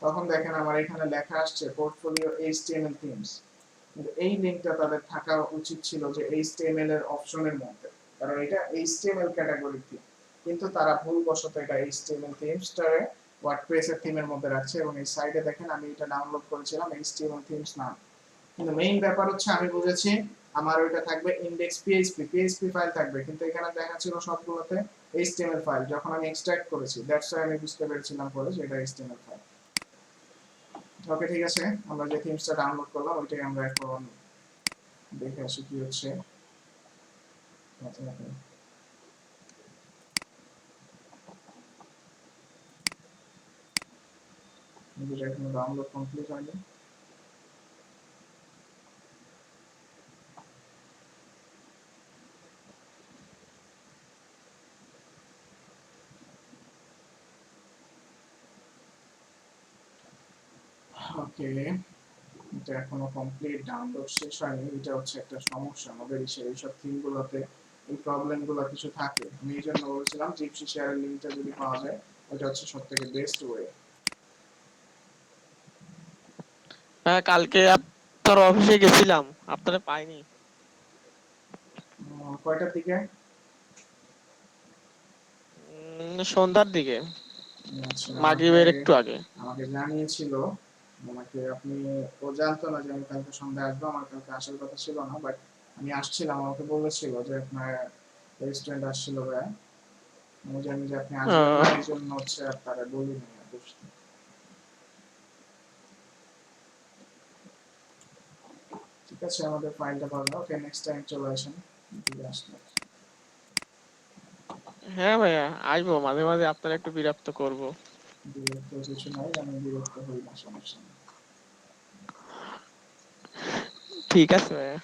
তখন দেখেন আমার এখানে লেখা আসছে পোর্টফোলিও HTML themes, কিন্তু এই লিংকটা তাদের থাকা উচিত ছিল যে HTML এর অপশনের মধ্যে, কারণ এটা HTML ক্যাটাগরি থিম, কিন্তু তারা ভুলবশত এটা HTML থিমসটারে ওয়ার্ডপ্রেস এর থিমের মধ্যে রাখছে। এবং এই সাইডে দেখেন আমি এটা ডাউনলোড করেছিলাম HTML themes নাম, কিন্তু মেইন ব্যাপার হচ্ছে আমি বুঝেছি আমার ওইটা থাকবে index.php ফাইল থাকবে, কিন্তু এখানে দেখা ছিল সবগুলোতে HTML ফাইল। যখন আমি এক্সট্রাক্ট করেছি দ্যাটস ওয়াই আমি বুঝতে পেরেছিলাম পরে যে এটা HTML ফাইল। ওকে ঠিক আছে, আমরা যে থিমসটা ডাউনলোড করলাম ওইটাই আমরা এখন দেখে আসি কি হচ্ছে। যেটা এখনো ডাউনলোড কমপ্লিট হয়নি। ওকে, এটা এখনো কমপ্লিট ডাউনলোড শেষ হয়নি। এটা হচ্ছে একটা সমস্যা আমাদের এইসব থিমগুলোতে, এই প্রবলেমগুলো কিছু থাকে। আমি এই জন্য বলেছিলাম জিপসি শেয়ারের লিঙ্কটা যদি পাওয়া যায় ওটা হচ্ছে সব থেকে বেস্ট ওয়ে। হ্যাঁ, কালকে আপনার অফিসে গেছিলাম, আপনারা পাইনি। কয়টার দিকে? সন্ধ্যার দিকে, আচ্ছা, মাগরিবের একটু আগে। আমাকে জানিয়েছিল। আমাকে আপনি, ও জানতো না যে আমি কালকে সন্ধ্যায় আসবো, আমার কালকে আসার কথা ছিল না, বাট আমি আসছিলাম। আমাকে বলেছিল যে আপনার রেস্টুরেন্ট আসছিল ভাইয়া, আমি জানি যে আপনি আসবেন না, এই জন্য হচ্ছে আর তারা বলিনি আর বুঝতে। ঠিক আছে, আমাদের ফাইলটা পাবো। ওকে, নেক্সট টাইম চলে আসেন। আসলে হ্যাঁ ভাইয়া, আসবো মাঝে মাঝে, আপনারা একটু বিরক্ত করব। বিরক্ত কিছু নাই, আমি বিরক্ত হই না, সমস্যা নেই। ঠিক আছে ভাইয়া।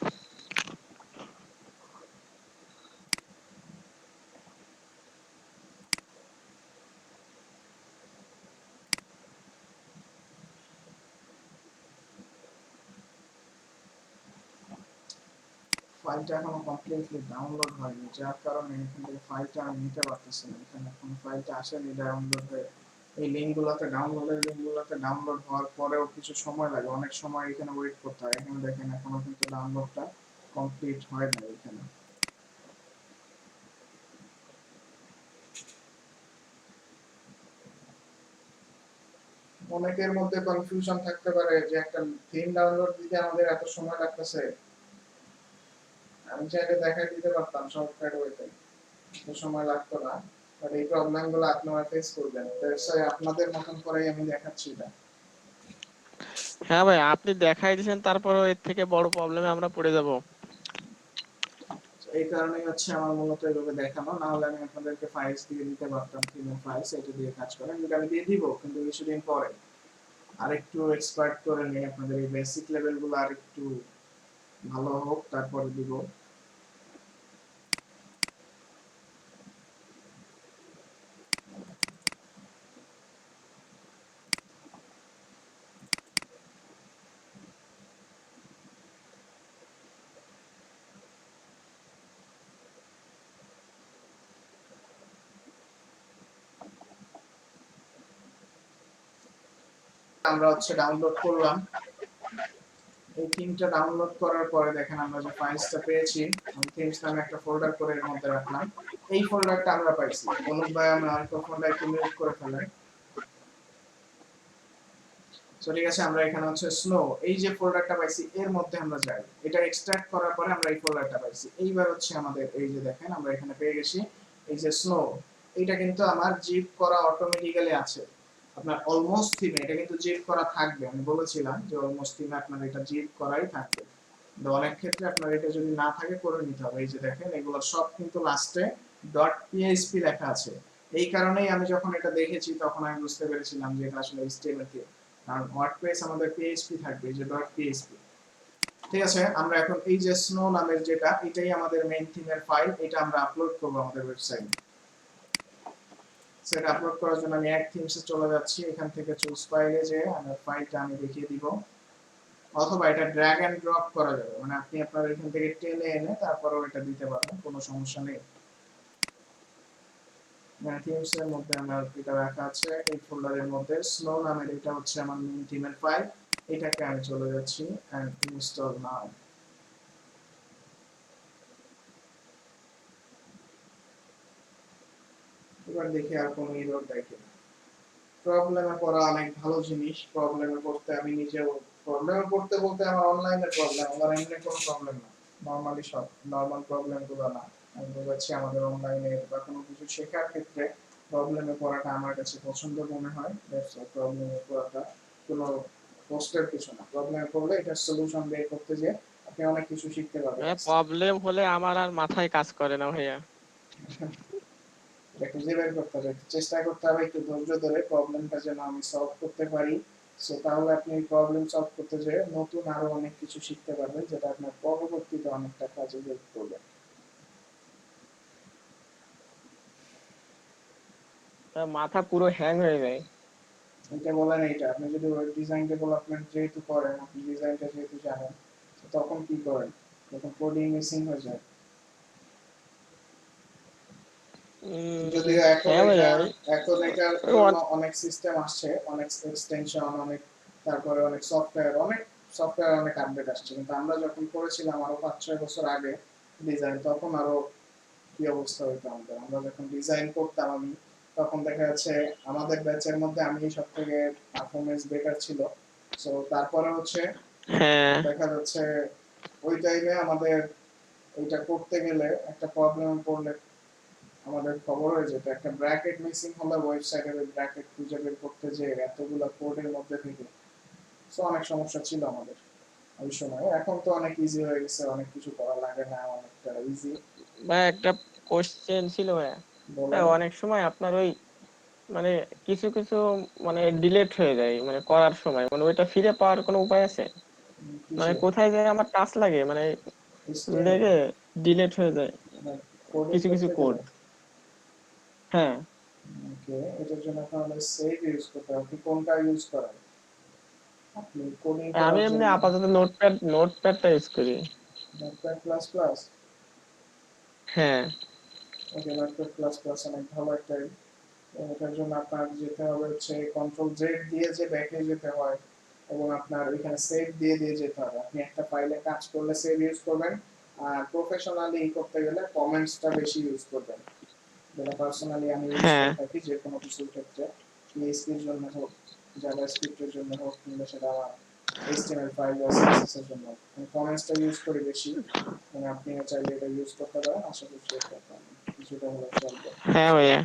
ফাইলটা এখনো কমপ্লিটলি ডাউনলোড হয়নি, যার কারণে এখান থেকে ফাইলটা আমি নিতে পারতেছি না। এখানে এখন ফাইলটা আসেনি ডাউনলোড হয়ে। এই লিঙ্কগুলোতে ডাউনলোড হওয়ার পরেও কিছু সময় লাগে, অনেক সময় এখানে ওয়েট করতে হয়। এখানে দেখেন এখনো কিন্তু ডাউনলোডটা কমপ্লিট হয় না এখানে। অনেকের মধ্যে কনফিউশন থাকতে পারে যে একটা থিম ডাউনলোড দিতে আমাদের এত সময় লাগতেছে। আমি চাইলে দেখাই দিতে পারতাম শর্টকাট ওয়েতে, এত সময় লাগতো না। বাট এই প্রবলেমগুলো আপনারা ফেস করবেন, আপনাদের মতন করেই আমি দেখাচ্ছি এটা। হ্যাঁ ভাই, আপনি দেখাই দিয়েছেন, তারপরেও এর থেকে বড় প্রবলেমে আমরা পড়ে যাব। এই কারণেই হচ্ছে আমার মূলত এভাবে দেখানো, না হলে আমি আপনাদেরকে ফাইলস দিয়ে দিতে পারতাম, থিমের ফাইলস, এটা দিয়ে কাজ করেন, কিন্তু আমি দিয়ে দিব কিন্তু কিছুদিন পরে আরেকটু এক্সপার্ট করে নিয়ে আপনাদের এই বেসিক লেভেলগুলো আরেকটু ভালো হোক, তারপরে দিব। আমরা হচ্ছে ডাউনলোড করলাম। এই থিমটা ডাউনলোড করার পরে দেখেন আমরা যে ফাইলসটা পেয়েছি, আমি থিমস নামে একটা ফোল্ডার করে এর মধ্যে রাখলাম। এই ফোল্ডারটা আমরা পাইছি। অনুপ ভাই আমরা আরেকটা ফোল্ডার একটু মিউট করে ফেলেন। সো ঠিক আছে, আমরা এখানে হচ্ছে স্নো, এই যে ফোল্ডারটা পাইছি এর মধ্যে আমরা যাই। এটা এক্সট্রাক্ট করার পরে আমরা এই ফোল্ডারটা পাইছি। এইবার হচ্ছে আমাদের এই যে দেখেন আমরা এখানে পেয়ে গেছি এই যে স্নো, এটা কিন্তু আমার জিপ করা অটোমেটিক্যালি আছে। আপনার অলমোস্ট থিমে এটা কিন্তু জিপ করা থাকবে, আমি বলেছিলাম যে অলমোস্ট থিমে আপনার এটা জিপ করাই থাকবে। কিন্তু অনেক ক্ষেত্রে আপনার এটা যদি না থাকে করে নিতে হবে। এই যে দেখেন এগুলো সব কিন্তু লাস্টে .php লেখা আছে। এই কারণেই আমি যখন এটা দেখেছি তখন আমি বুঝতে পেরেছিলাম যে এটা আসলে HTML থিম, কারণ ওয়ার্ডপ্রেস আমাদের PHP থাকবে, এই যে .php। ঠিক আছে, আমরা এখন এই যে স্নো নামের যেটা, এটাই আমাদের মেইন থিমের ফাইল, এটা আমরা আপলোড করব আমাদের ওয়েবসাইটে। সেটা আপলোড করার জন্য আমি এক থিমসে চলে যাচ্ছি, এখান থেকে চুজ ফাইলে যে আমার ফাইলটা আমি দেখিয়ে দিব, অথবা এটা ড্র্যাগ এন্ড ড্রপ করা যাবে, মানে আপনি আপনার এখান থেকে টেনে এনে তারপরেও এটা দিতে পারবেন, কোনো সমস্যা নেই। থিমস এর মধ্যে আমার এটা রাখা আছে, এই ফোল্ডারের মধ্যে স্নো নামের এটা হচ্ছে আমার মেইন থিমের ফাইল। এটাকে আমি চলে যাচ্ছি এন্ড ইনস্টল নাও। এবার দেখি আর কোনো এরর দেখে। প্রবলেমে পড়া অনেক ভালো জিনিস, প্রবলেমে পড়তে আমি নিজেও, প্রবলেমে পড়তে বলতে আমার অনলাইনে প্রবলেম, আমার এমনি কোনো প্রবলেম না, নরমালি সব নরমাল প্রবলেম গুলো না। আমি বলছি আমাদের অনলাইনে বা কোনো কিছু শেখার ক্ষেত্রে প্রবলেমে পড়াটা আমার কাছে পছন্দ মনে হয়। দ্যাটস ওয়াই প্রবলেমে পড়াটা কোনো কষ্টের কিছু না। প্রবলেমে পড়লে এটা সলিউশন বের করতে যে আপনি অনেক কিছু শিখতে পারবেন। প্রবলেম হলে আমার আর মাথায় কাজ করে না ভাইয়া। এটা খুঁজে বের করতে হবে, চেষ্টা করতে হবে একটু ধৈর্য ধরে প্রবলেমটা যেন আমি সলভ করতে পারি, সো তাহলে আপনি প্রবলেম সলভ করতে যেয়ে নতুন আরো অনেক কিছু শিখতে পারবেন, যেটা আপনার পরবর্তীতে অনেকটা কাজে হেল্প করবে। মাথা পুরো হ্যাং হয়ে যায়। এটা বলেন, এইটা আপনি যদি ওয়েব ডিজাইন ডেভেলপমেন্ট যেহেতু করেন, আপনি ডিজাইনটা যেহেতু জানেন, তো তখন কি করেন? তখন কোডিং মিসিং হয়ে যায়। যদিও এখন হ্যাঁ এটা ভাইয়া এটার ওই জন্য অনেক সিস্টেম আসছে, অনেক এক্সটেনশন, অনেক তারপরে অনেক সফটওয়্যার অনেক আপডেট আসছে, কিন্তু আমরা যখন করেছিলাম আরো 5-6 বছর আগে ডিজাইন, তখন আরো কি অবস্থা হইতো আমাদের। আমরা যখন ডিজাইন করতাম আমি, তখন দেখা যাচ্ছে আমাদের ব্যাচের মধ্যে আমি সব থেকে পারফরমেন্স বেটার ছিল। সো তারপরে হচ্ছে হ্যাঁ দেখা যাচ্ছে ওই টাইমে আমাদের ওইটা করতে গেলে একটা প্রবলেম পড়লে আমাদের খবর হয়ে যেত, একটা ব্র্যাকেট মিসিং হলে ওয়েবসাইটের ওই ব্র্যাকেট খুঁজে বের করতে যে এতগুলো কোডের মধ্যে থেকে, সো অনেক সমস্যা ছিল আমাদের ওই সময়। এখন তো অনেক ইজি হয়ে গেছে, অনেক কিছু করা লাগে না, অনেকটা ইজি। ভাই একটা কোশ্চেন ছিল ভাইয়া। বলেন। অনেক সময় আপনার ওই মানে কিছু কিছু মানে ডিলেট হয়ে যায় মানে করার সময়, মানে ওইটা ফিরে পাওয়ার কোনো উপায় আছে? মানে কিসে? কোথায় যায় আমার টাচ লাগে মানে HTML লেগে ডিলেট হয়ে যায় না, কোডিং কিছু কিছু করতে কোড। গেলে? হ্যাঁ ওকে, এটার জন্য আপনাদের সেভ ইউজ করতে হবে। আপনি কোনটা ইউজ করেন? আপনি কোডিং আমি করার এমনি জন্য আপাতত নোটপ্যাডটা ইউজ করি। Notepad plus plus? হ্যাঁ ওকে, নোটপ্যাড প্লাস প্লাস অনেক ভালো একটা। এটার জন্য আপনার যেতে হবে হচ্ছে কন্ট্রোল জেড দিয়ে যে ব্যাকে যেতে হয়, এবং আপনার ওইখানে সেভ দিয়ে দিয়ে যেতে হবে। আপনি একটা ফাইলে কাজ করলে সেভ ইউজ করবেন, আর প্রফেশনালি করতে গেলে কমেন্টসটা বেশি ইউজ করবেন, যেটা পার্সোনালি আমি ইউজ হ্যাঁ করে থাকি যে কোনো কিছুর ক্ষেত্রে। পিএইচপির জন্য হোক, জাভাস্ক্রিপ্টের জন্য হোক, কিংবা সেটা আমার HTML5 বা CSS এর জন্য, আমি কমেন্টসটা ইউজ করি বেশি। মানে আপনিও চাইলে এটা ইউজ করতে পারেন, আশা করছি এটা আপনার কিছুটা হলেও চলবে। হ্যাঁ ভাইয়া।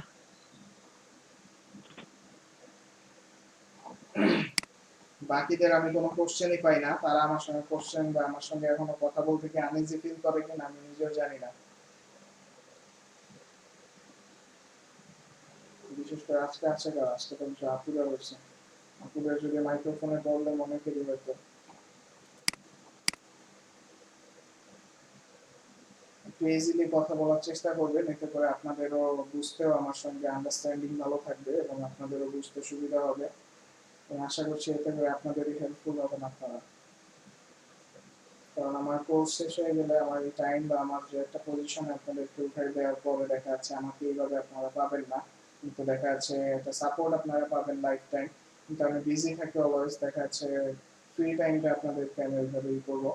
বাকিদের আমি কোনো কোশ্চেনই পাই না, তারা আমার সঙ্গে কোশ্চেন বা আমার সঙ্গে এখনো কথা বলতে কি আনইজি ফিল করে কিনা আমি নিজেও জানি না। বিশেষ করে আজকে আছে কার, আজকে তো আপুরা হয়েছে। আপুদের যদি মাইক্রোফোনে প্রবলেম অনেকেরই হয়তো। একটু ইজিলি কথা বলার চেষ্টা করবেন, এতে করে আপনাদেরও বুঝতেও আমার সঙ্গে আন্ডারস্ট্যান্ডিং ভালো থাকবে, এবং আপনাদেরও বুঝতে সুবিধা হবে, এবং আশা করছি এতে করে আপনাদেরই হেল্পফুল হবেন আপনারা। কারণ আমার কোর্স শেষ হয়ে গেলে আমার এই টাইম বা আমার যে একটা পজিশনে আপনাদেরকে উঠাই দেওয়ার পরে দেখা যাচ্ছে আমাকে এইভাবে আপনারা পাবেন না, কিন্তু দেখা যাচ্ছে একটা সাপোর্ট আপনারা পাবেন লাইফ টাইম। কিন্তু আমি বিজি থাকি অলওয়েজ, দেখা যাচ্ছে ফ্রি টাইমটা আপনাদেরকে আমি ওইভাবেই করবো।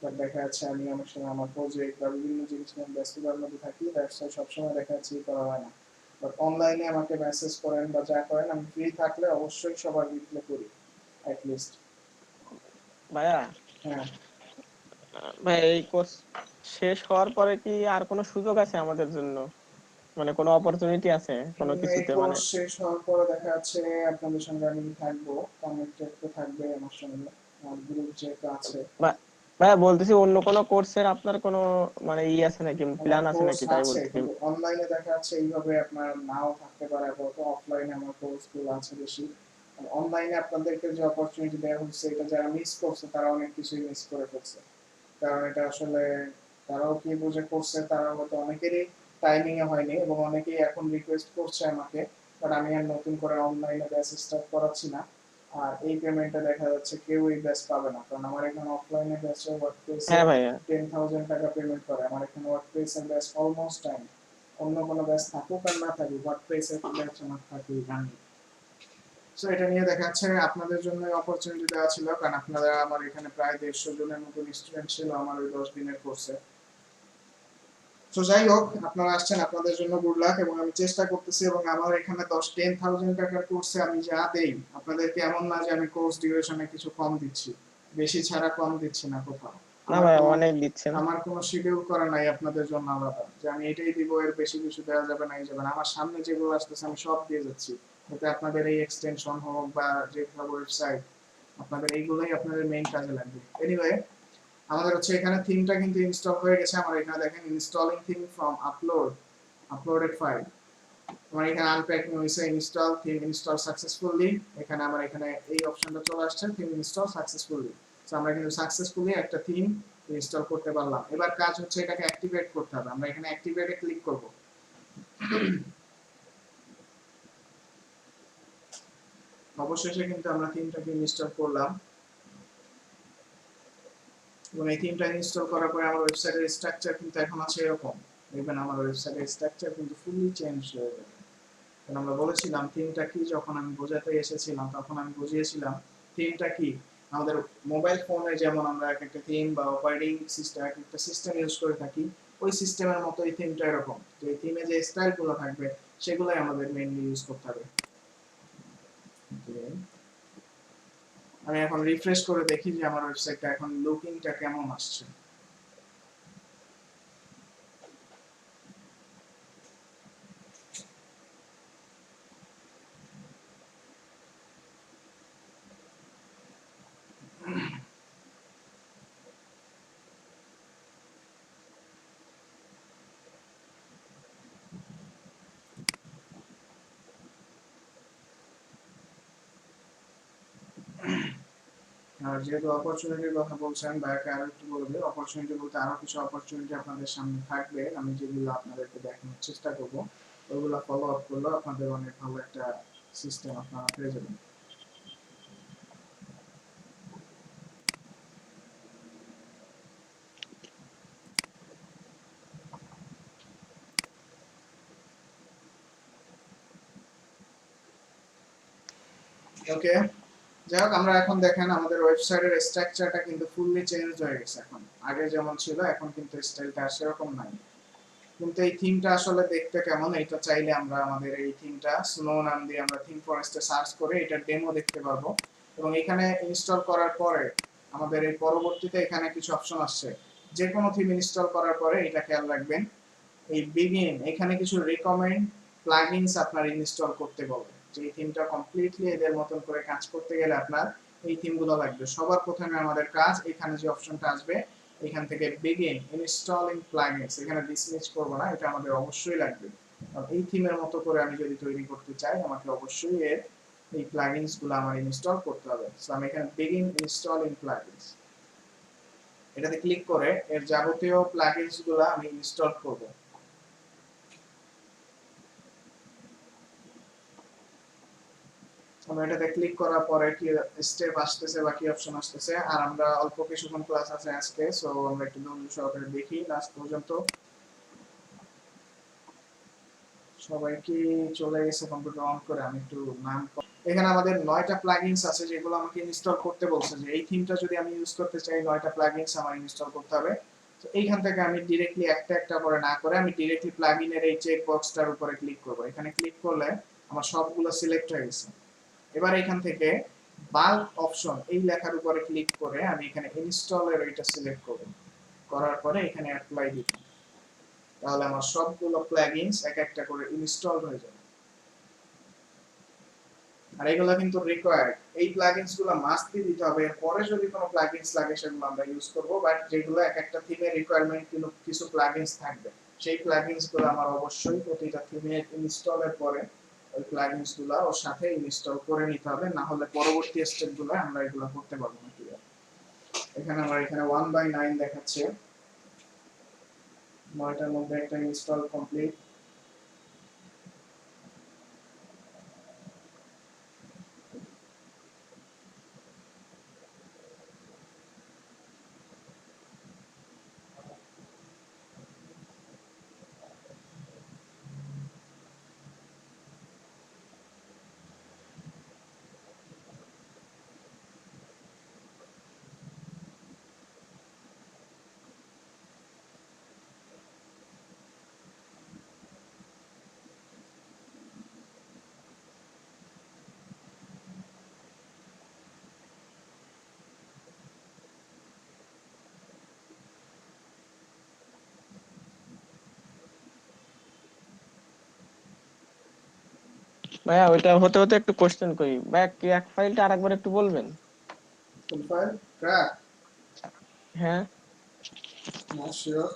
বাট দেখা যাচ্ছে আমি অনেক সময় আমার প্রজেক্ট বা বিভিন্ন জিনিস নিয়ে ব্যস্ততার মধ্যে থাকি, দ্যাটস ওয়াই সবসময় দেখা যাচ্ছে ই করা হয় না। বাট অনলাইনে আমাকে মেসেজ করেন বা যা করেন, আমি ফ্রি থাকলে অবশ্যই সবার রিপ্লাই করি অ্যাটলিস্ট। ভাইয়া হ্যাঁ। ভাই এই কোর্স শেষ হওয়ার পরে কি আর কোনো সুযোগ আছে আমাদের জন্য, মানে কোনো অপরচুনিটি আছে কোনো এই কিছুতে মানে? কোর্স শেষ হওয়ার পরে দেখা যাচ্ছে আপনাদের সঙ্গে আমি থাকবো, কানেক্টেড তো থাকবে আমার সঙ্গে, আমার গ্রুপ যেহেতু আছে। বা- ভাইয়া বলতেছি অন্য কোনো কোর্সের আপনার কোনো মানে আছে নাকি, আমার প্ল্যান আছে কোর্স নাকি, তাই আছে, বলতেছি। কিন্তু অনলাইনে দেখা যাচ্ছে এইভাবে আপনার নাও থাকতে পারে, আপাতত অফলাইনে আমার কোর্সগুলো আছে বেশি। অনলাইনে আপনাদেরকে যে অপরচুনিটি দেওয়া হচ্ছে, এটা যারা মিস করছে তারা অনেক কিছুই মিস করে ফেলছে। কারণ এটা আসলে তারাও কি বুঝে করছে, তারা হয়তো অনেকেরই টাইমিং এ হয়নি, এবং অনেকেই এখন রিকোয়েস্ট করছে আমাকে, বাট আমি আর নতুন করে অনলাইনে ব্যাচ স্টার্ট করাচ্ছি না। আর এই পেমেন্টে দেখা যাচ্ছে কেউ এই ব্যাচ পাবে না, কারণ আমার এখানে অফলাইনে ব্যাচে ওয়ার্কপ্লেসে হ্যাঁ ভাইয়া 10,000 টাকা পেমেন্ট করে। আমার এখানে ওয়ার্কপ্লেসের ব্যাচ অলমোস্ট টাইম, অন্য কোনো ব্যাচ থাকুক আর না থাকুক, ওয়ার্কপ্লেসের ব্যাচ আমার থাকেই জানি। সো এটা নিয়ে দেখা যাচ্ছে আপনাদের জন্য অপরচুনিটি দেওয়া ছিল, কারণ আপনারা আমার এখানে প্রায় 150 জনের মতো স্টুডেন্ট ছিল আমার ওই 10 দিনের কোর্সে। তো যাই হোক, আপনারা আসছেন, আপনাদের জন্য গুড লাক, এবং আমি চেষ্টা করতেছি, এবং আমার এখানে 10,000 টাকার কোর্সে আমি যা দেই আপনাদেরকে, এমন না যে আমি কোর্স ডিউরেশনে কিছু কম দিচ্ছি, বেশি ছাড়া কম দিচ্ছি না কোথাও। না আমার ভাইয়া কোনো অনেক দিচ্ছেন। আমার কোনো শিডিউল করা নাই আপনাদের জন্য আলাদা, যে আমি এটাই দিব, এর বেশি কিছু দেওয়া যাবে না, এই যাবে না। আমার সামনে যেগুলো আসতেছে আমি সব দিয়ে যাচ্ছি, যাতে আপনাদের এই এক্সটেনশন হোক বা যে ওয়েবসাইট, আপনাদের এইগুলোই আপনাদের মেইন কাজে লাগবে। এনিওয়ে, আমাদের হচ্ছে এখানে থিমটা কিন্তু ইনস্টল হয়ে গেছে। আমার এখানে দেখেন installing theme from uploaded file. আমার এখানে আনপ্যাকিং হয়েছে, ইনস্টল থিম ইনস্টল সাকসেসফুলি, এখানে আমার এখানে এই অপশনটা চলে আসছে থিম ইনস্টল সাকসেসফুলি। সো আমরা কিন্তু সাকসেসফুলি একটা থিম ইনস্টল করতে পারলাম। এবার কাজ হচ্ছে এটাকে অ্যাক্টিভেট করতে হবে। আমরা এখানে অ্যাক্টিভেটে ক্লিক করব। অবশেষে কিন্তু আমরা থিমটাকে ইনস্টল করলাম এবং এই থিমটা ইনস্টল করার পরে আমার ওয়েবসাইটের স্ট্রাকচার কিন্তু এখন আছে এরকম। দেখবেন আমার ওয়েবসাইটের স্ট্রাকচার কিন্তু ফুললি চেঞ্জ হয়ে যাবে। কারণ আমরা বলেছিলাম থিমটা কি, যখন আমি বোঝাতে এসেছিলাম তখন আমি বুঝিয়েছিলাম থিমটা কি। আমাদের মোবাইল ফোনে যেমন আমরা একটা থিম বা অপারেটিং সিস্টেম একটা সিস্টেম ইউজ করে থাকি, ওই সিস্টেমের মতো এই থিমটা এরকম। তো এই থিমে যে স্টাইলগুলো থাকবে সেগুলোই আমাদের মেইনলি ইউজ করতে হবে। আমি এখন রিফ্রেশ করে দেখি যে আমার ওয়েবসাইটটা এখন লুকিংটা কেমন আসছে। আর যেহেতু অপরচুনিটির কথা বলছেন, ভাইয়াকে আরো একটু বলবে, অপরচুনিটি বলতে আরো কিছু অপরচুনিটি আপনাদের সামনে থাকবে, আমি যেগুলো আপনাদেরকে দেখানোর চেষ্টা করব, ওইগুলো ফলো আপ করলে আপনাদের অনেক ভালো একটা সিস্টেম আপনারা পেয়ে যাবেন। ওকে, যাই হোক, আমরা এখন দেখেন আমাদের ওয়েবসাইটের স্ট্রাকচারটা কিন্তু ফুললি চেঞ্জ হয়ে গেছে। এখন আগে যেমন ছিল এখন কিন্তু স্টাইলটা সেরকম নাই। কিন্তু এই থিমটা আসলে দেখতে কেমন, এটা চাইলে আমরা আমাদের এই থিমটা স্নো নাম দিয়ে আমরা থিম ফরেস্টে সার্চ করে এটা ডেমো দেখতে পারবো। এবং এখানে ইনস্টল করার পরে আমাদের এই পরবর্তীতে এখানে কিছু অপশন আসছে। যে কোনো থিম ইনস্টল করার পরে এটা খেয়াল রাখবেন, এই বিগিন এখানে কিছু রিকমেন্ড প্লাগইনস আপনার ইনস্টল করতে বলবে। যে এই থিমটা কমপ্লিটলি এদের মতন করে কাজ করতে গেলে আপনার এই থিমগুলো লাগবে। সবার প্রথমে আমাদের কাজ এখানে যে অপশনটা আসবে এখান থেকে বিগিন ইনস্টলিং প্লাগইনস, এখানে ডিসমিস করব না, এটা আমাদের অবশ্যই লাগবে। কারণ এই থিমের মতো করে আমি যদি তৈরি করতে চাই আমাকে অবশ্যই এর এই প্লাগইনস গুলো আমার ইনস্টল করতে হবে। সো আমি এখানে বিগিন ইনস্টলিং প্লাগইনস এটাতে ক্লিক করে এর যাবতীয় প্লাগইনস গুলো আমি ইনস্টল করব। আমরা এটাতে ক্লিক করার পরে কি স্টেপ আসতেছে বা কি অপশন আসতেছে, আর আমরা অল্প কিছুক্ষণ ক্লাস আছে আজকে, সো আমরা একটু ধৈর্য সহকারে দেখি লাস্ট পর্যন্ত। সবাই কি চলে গেছে কম্পিউটার অন করে? আমি একটু নাম, এখানে আমাদের 9টা প্লাগইনস আছে যেগুলো আমাকে ইনস্টল করতে বলছে, যে এই থিমটা যদি আমি ইউজ করতে চাই 9টা প্লাগইনস আমার ইনস্টল করতে হবে। তো এইখান থেকে আমি ডাইরেক্টলি একটা একটা করে না করে আমি ডাইরেক্টলি প্লাগইনের এই চেক বক্সটার উপরে ক্লিক করব। এখানে ক্লিক করলে আমার সবগুলো সিলেক্ট হয়ে গেছে। এবার এখান থেকে বাল্ক অপশন এই লেখার উপরে ক্লিক করে আমি এখানে ইনস্টলের এটা সিলেক্ট করব। করার পরে এখানে অ্যাপ্লাই দিব। তাহলে আমার সবগুলো প্লাগইনস এক একটা করে ইনস্টল হয়ে যাবে। আর এগুলো কিন্তু রিকোয়ার্ড, এই প্লাগইনস গুলো মাস্টলি দিতে হবে। এরপরে যদি কোনো প্লাগইনস লাগে সেগুলো আমরা ইউজ করব, বাট যেগুলো এক একটা থিমের রিকোয়ারমেন্ট কিন্তু কিছু প্লাগইনস থাকবে, সেই প্লাগইনস গুলো আমার অবশ্যই প্রতিটা থিমে ইনস্টলের পরে ওই প্লাগইনস গুলো ওর সাথে ইনস্টল করে নিতে হবে, না হলে পরবর্তী স্টেপগুলো আমরা এগুলো করতে পারবো না। ক্লিয়ার? এখানে আমার এখানে 1/9 দেখাচ্ছে, 9টার মধ্যে একটা ইনস্টল কমপ্লিট। ভাইয়া ওইটা হতে হতে একটু কোশ্চেন করি ভাইয়া, ক্র্যাক ফাইলটা আরেকবার একটু বলবেন? কোন ফাইল? ক্র্যাক? হ্যাঁ। Not sure.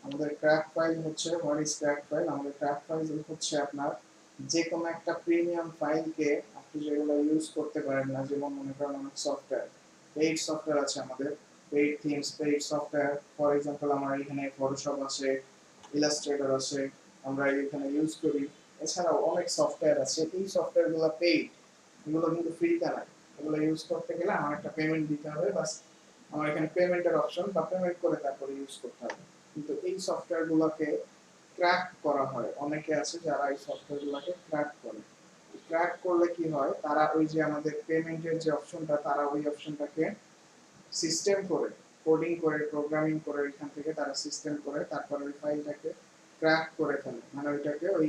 আমাদের ক্র্যাক ফাইল হচ্ছে হোয়াট ইজ ক্র্যাক ফাইল। আমাদের ক্র্যাক ফাইল হচ্ছে আপনার যে কোনো একটা প্রিমিয়াম ফাইলকে আপনি যেগুলো ইউজ করতে পারেন না, যেমন মনে করেন অনেক সফটওয়্যার, পেইড সফটওয়্যার আছে আমাদের, paid themes, paid software. For example আমার এখানে ফটোশপ আছে, ইলাস্ট্রেটর আছে, আমরা এখানে ইউজ করি। এছাড়াও অনেক সফটওয়্যার আছে, এই সফটওয়্যারগুলো পেইড, এগুলো কিন্তু ফ্রিতে নাই। এগুলো ইউজ করতে গেলে আমার একটা পেমেন্ট দিতে হবে, বাস আমার এখানে পেমেন্টের অপশন বা পেমেন্ট করে তারপরে ইউজ করতে হবে। কিন্তু এই সফটওয়্যারগুলোকে ক্র্যাক করা হয়, অনেকে আছে যারা এই সফটওয়্যারগুলোকে ক্র্যাক করে। ক্র্যাক করলে কি হয়, তারা ওই যে আমাদের পেমেন্টের যে অপশনটা, তারা ওই অপশনটাকে সিস্টেম করে, কোডিং করে, প্রোগ্রামিং করে, এখান থেকে তারা সিস্টেম করে তারপরে ওই ফাইলটাকে ক্র্যাক করে ফেলে, মানে ওইটাকে ওই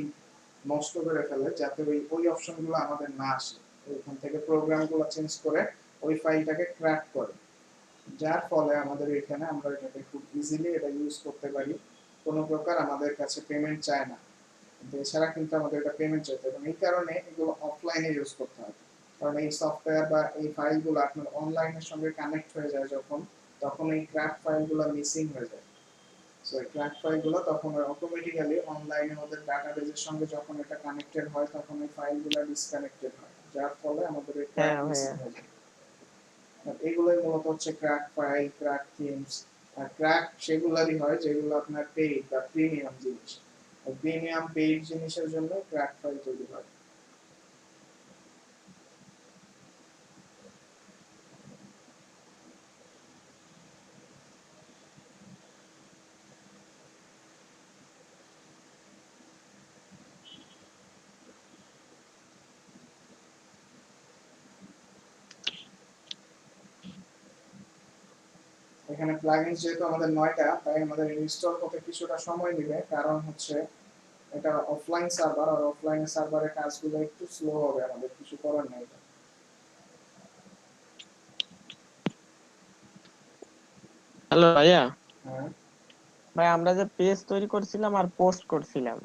নষ্ট করে ফেলে, যাতে ওই ওই অপশনগুলো আমাদের না আসে। ওইখান থেকে প্রোগ্রামগুলো চেঞ্জ করে ওই ফাইলটাকে ক্র্যাক করে, যার ফলে আমাদের এখানে আমরা এটাকে খুব ইজিলি এটা ইউজ করতে পারি। কোনো প্রকার আমাদের কাছে পেমেন্ট চায় না, কিন্তু এছাড়া কিন্তু আমাদের এটা পেমেন্ট চাইতে, এবং এই কারণে এগুলো অফলাইনে ইউজ করতে হবে। কারণ এই সফটওয়্যার বা এই ফাইলগুলো আপনার অনলাইনের সঙ্গে কানেক্ট হয়ে যায় যখন, তখন এই ক্র্যাক ফাইলগুলো মিসিং হয়ে যায়। সো এই ক্র্যাক ফাইলগুলো তখন অটোমেটিক্যালি অনলাইনে ওদের ডাটাবেজের সঙ্গে যখন এটা কানেক্টেড হয়, তখন এই ফাইলগুলো ডিসকানেক্টেড হয়, যার ফলে আমাদের এই ক্র্যাক হ্যাঁ মিসিং ভাইয়া। হয়ে যায়। এগুলোই মূলত হচ্ছে ক্র্যাক ফাইল, ক্র্যাক থিমস। আর ক্র্যাক সেগুলোরই হয় যেগুলো আপনার পেইড বা প্রিমিয়াম জিনিস। প্রিমিয়াম পেইড জিনিসের জন্য ক্র্যাক ফাইল তৈরি হয়। এখানে প্লাগইনস যেহেতু আমাদের 9টা, তাই আমাদের ইনস্টল করতে কিছুটা সময় নেবে, কারণ হচ্ছে এটা অফলাইন সার্ভার, আর অফলাইন সার্ভারের কাজগুলো একটু স্লো হবে, আমাদের কিছু করার নেই। হ্যালো ভাইয়া। হ্যাঁ। ভাই আমরা যে পেজ তৈরি করছিলাম আর পোস্ট করছিলাম,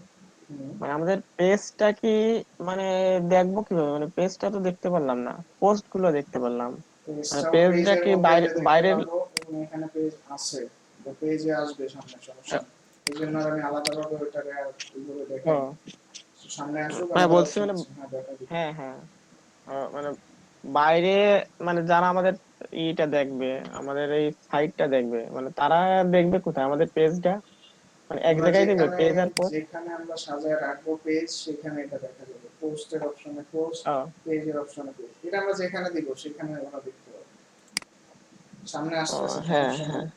হুম। মানে আমাদের পেজটা কি মানে দেখবো কিভাবে? মানে পেজটা তো দেখতে পারলাম না, পোস্ট গুলো দেখতে পারলাম। মানে পেজটাও পেজটা পেজের কি মধ্যে বাইরে এলে দেখতে বাইরের? পারবো, এবং এখানে পেজ আছে, তো পেজে আসবে সামনে, সমস্যা নেই। এই জন্য আর আমি আলাদাভাবে ওইটাকে আর ওইভাবে দেখাই না। ও সামনে আসুক, মানে আমরা বলছি মানে, হ্যাঁ দেখা দিব। হ্যাঁ হ্যাঁ, মানে বাইরে, মানে যারা আমাদের ইটা দেখবে, আমাদের এই সাইটটা দেখবে, মানে তারা দেখবে কোথায় আমাদের পেজটা? মানে এক আমরা জায়গায় দেখবে যেখানে পেজ আর পোস্ট? যেখানে আমরা সাজায় রাখবো পেজ, সেখানে এটা দেখা যাবে, পোস্টের অপশনে পোস্ট, ও পেজের অপশনে পেজ। এটা আমরা যেখানে দিব সেখানে ওরা দেখতে পাবে। সামনে ও, আসতেছে, হ্যাঁ সমস্যা নেই। হ্যাঁ।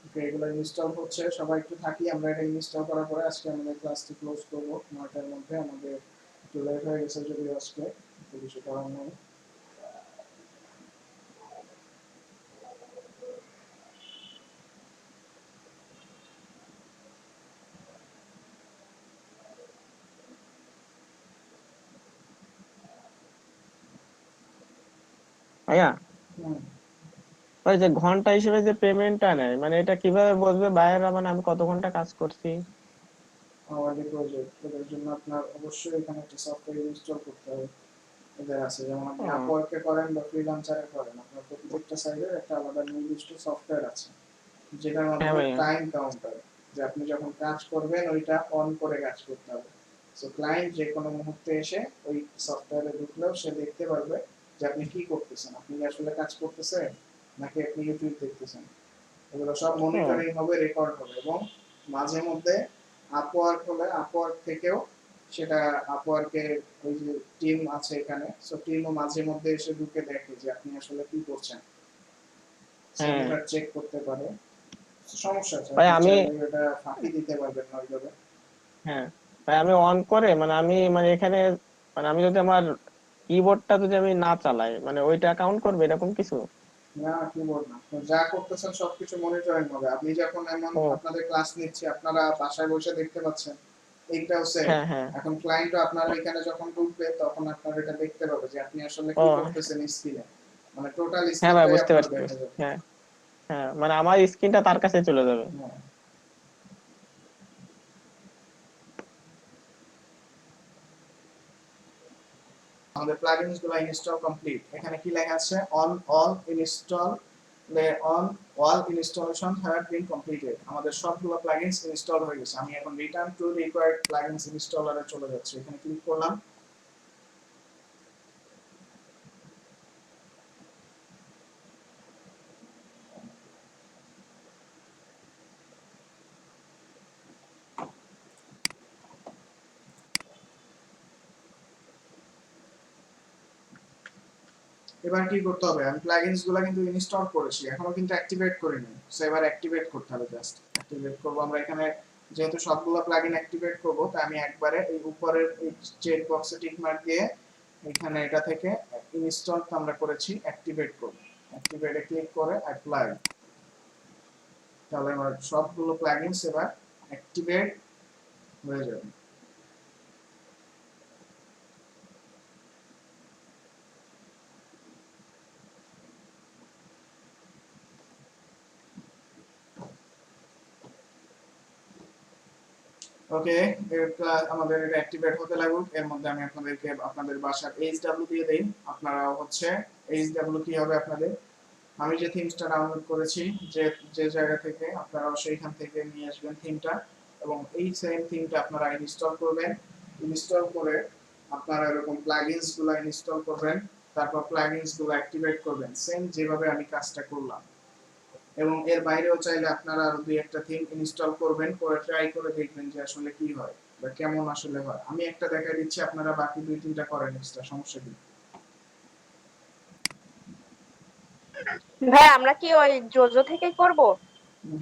ওকে, এগুলো ইনস্টল হচ্ছে, সবাই একটু থাকি, আমরা এটা ইনস্টল করার পরে আজকে আমাদের ক্লাসটি ক্লোজ করবো 9টার মধ্যে। আমাদের একটু লেট হয়ে গেছে যদিও আজকে, তো কিছু করার নেই। ভাইয়া, হুম। ওই যে ঘন্টা হিসেবে যে পেমেন্টটা নেয়, মানে এটা কিভাবে বুঝবে বাইরেরা মানে আমি কত ঘন্টা কাজ করছি? আওয়ারলি প্রজেক্ট, এটার জন্য আপনার অবশ্যই এখানে একটা সফটওয়্যার ইনস্টল করতে হবে। এদের আছে, যেমন আপনি ও আপওয়ার্কে করেন বা ফ্রিল্যান্সারে করেন, আপনার প্রত্যেকটা সাইডের একটা আলাদা নির্দিষ্ট সফটওয়্যার আছে, যেটার হ্যাঁ মাধ্যমে ভাইয়া। টাইম কাউন্টার, যে আপনি যখন কাজ করবেন ওইটা অন করে কাজ করতে হবে। সো ক্লায়েন্ট যে কোনো মুহূর্তে এসে ওই সফটওয়্যারে ঢুকলেও সে দেখতে পারবে যে আপনি কি করতেছেন, আপনি কি আসলে কাজ করতেছেন নাকি আপনি ইউটিউব দেখতেছেন। এগুলো সব ও মনিটরিং হবে, রেকর্ড হবে, এবং মাঝে মধ্যে আপওয়ার্ক হলে আপওয়ার্ক থেকেও সেটা, আপওয়ার্কের ওই যে টিম আছে এখানে, সো টিমও মাঝে মধ্যে এসে ঢুকে দেখে যে আপনি আসলে কি করছেন, হ্যাঁ সেটা চেক করতে পারে। সমস্যা আছে, ভাই আপনি আমি, চাইলে এটা ফাঁকি দিতে পারবেন না ওইভাবে। হ্যাঁ ভাই আমি অন করে, মানে আমি মানে এখানে মানে আমি যদি আমার কিবোর্ডটা যদি আমি না চালাই মানে ওইটা কাউন্ট করবে এরকম কিছু? না, কিবোর্ড না, তো যা করতেছেন সবকিছু মনিটরিং হবে। আপনি যখন এমন ও আপনাদের ক্লাস নিচ্ছি, আপনারা বাসায় বসে দেখতে পাচ্ছেন, এইটাও সেম। হ্যাঁ হ্যাঁ। এখন ক্লায়েন্টও আপনার এখানে যখন ঢুকবে তখন আপনার এটা দেখতে পাবে যে আপনি আসলে কি ও করতেছেন স্ক্রিনে, মানে টোটাল হ্যাঁ ভাই, স্ক্রিনটাই বুঝতে আপনার পারছি দেখা বুঝছি। যাবে। হ্যাঁ হ্যাঁ, মানে আমার স্ক্রিনটা তার কাছে চলে যাবে। হ্যাঁ। আমাদের প্লাগইনস গুলো ইনস্টল কমপ্লিট। এখানে কি লেখা আছে? On all install on all installation have been completed. আমাদের সবগুলো প্লাগইনস ইনস্টল হয়ে গেছে। আমি এখন রিটার্ন টু রিকোয়ার্ড প্লাগইনস ইনস্টলারে চলে যাচ্ছি। এখানে ক্লিক করলাম। এবার কি করতে হবে? আমি প্লাগইনস গুলো কিন্তু ইনস্টল করেছি, এখনো কিন্তু অ্যাক্টিভেট করিনি। সো এবার অ্যাক্টিভেট করতে হবে। জাস্ট অ্যাক্টিভেট করব আমরা এখানে। যেহেতু সবগুলো প্লাগইন অ্যাক্টিভেট করব, তাই আমি একবারে এই উপরের এই চেক বক্সে টিক মার্ক দিয়ে এখানে এটা থেকে ইনস্টল আমরা করেছি অ্যাক্টিভেট করব। অ্যাক্টিভেটে ক্লিক করে অ্যাপ্লাই। তাহলে আমার সবগুলো প্লাগইনস এবার অ্যাক্টিভেট হয়ে যাবে। ওকে, এটা আমাদের এটা অ্যাক্টিভেট হতে লাগুক। এর মধ্যে আমি আপনাদেরকে আপনাদের বাসার এইচডব্লিউ দিয়ে দেই। আপনারা হচ্ছে এইচডব্লিউ কি হবে আপনাদের, আমি যে থিমসটা ডাউনলোড করেছি, যে যে জায়গা থেকে আপনারাও সেইখান থেকে নিয়ে আসবেন থিমটা, এবং এই সেম থিমটা আপনারা ইনস্টল করবেন। ইনস্টল করে আপনারা এরকম প্লাগইনস গুলো ইনস্টল করবেন, তারপর প্লাগইনস গুলো অ্যাক্টিভেট করবেন সেম যেভাবে আমি কাজটা করলাম। এবং এর বাইরেও চাইলে আপনারা আরো দুই একটা থিম ইনস্টল করবেন, করে ট্রাই করে দেখবেন যে আসলে কি হয় বা কেমন আসলে হয়। আমি একটা দেখাই দিচ্ছি, আপনারা বাকি দুই তিনটা করেন এক্সট্রা, সমস্যা কি? ভাই আমরা কি ওই জোজো থেকে করব?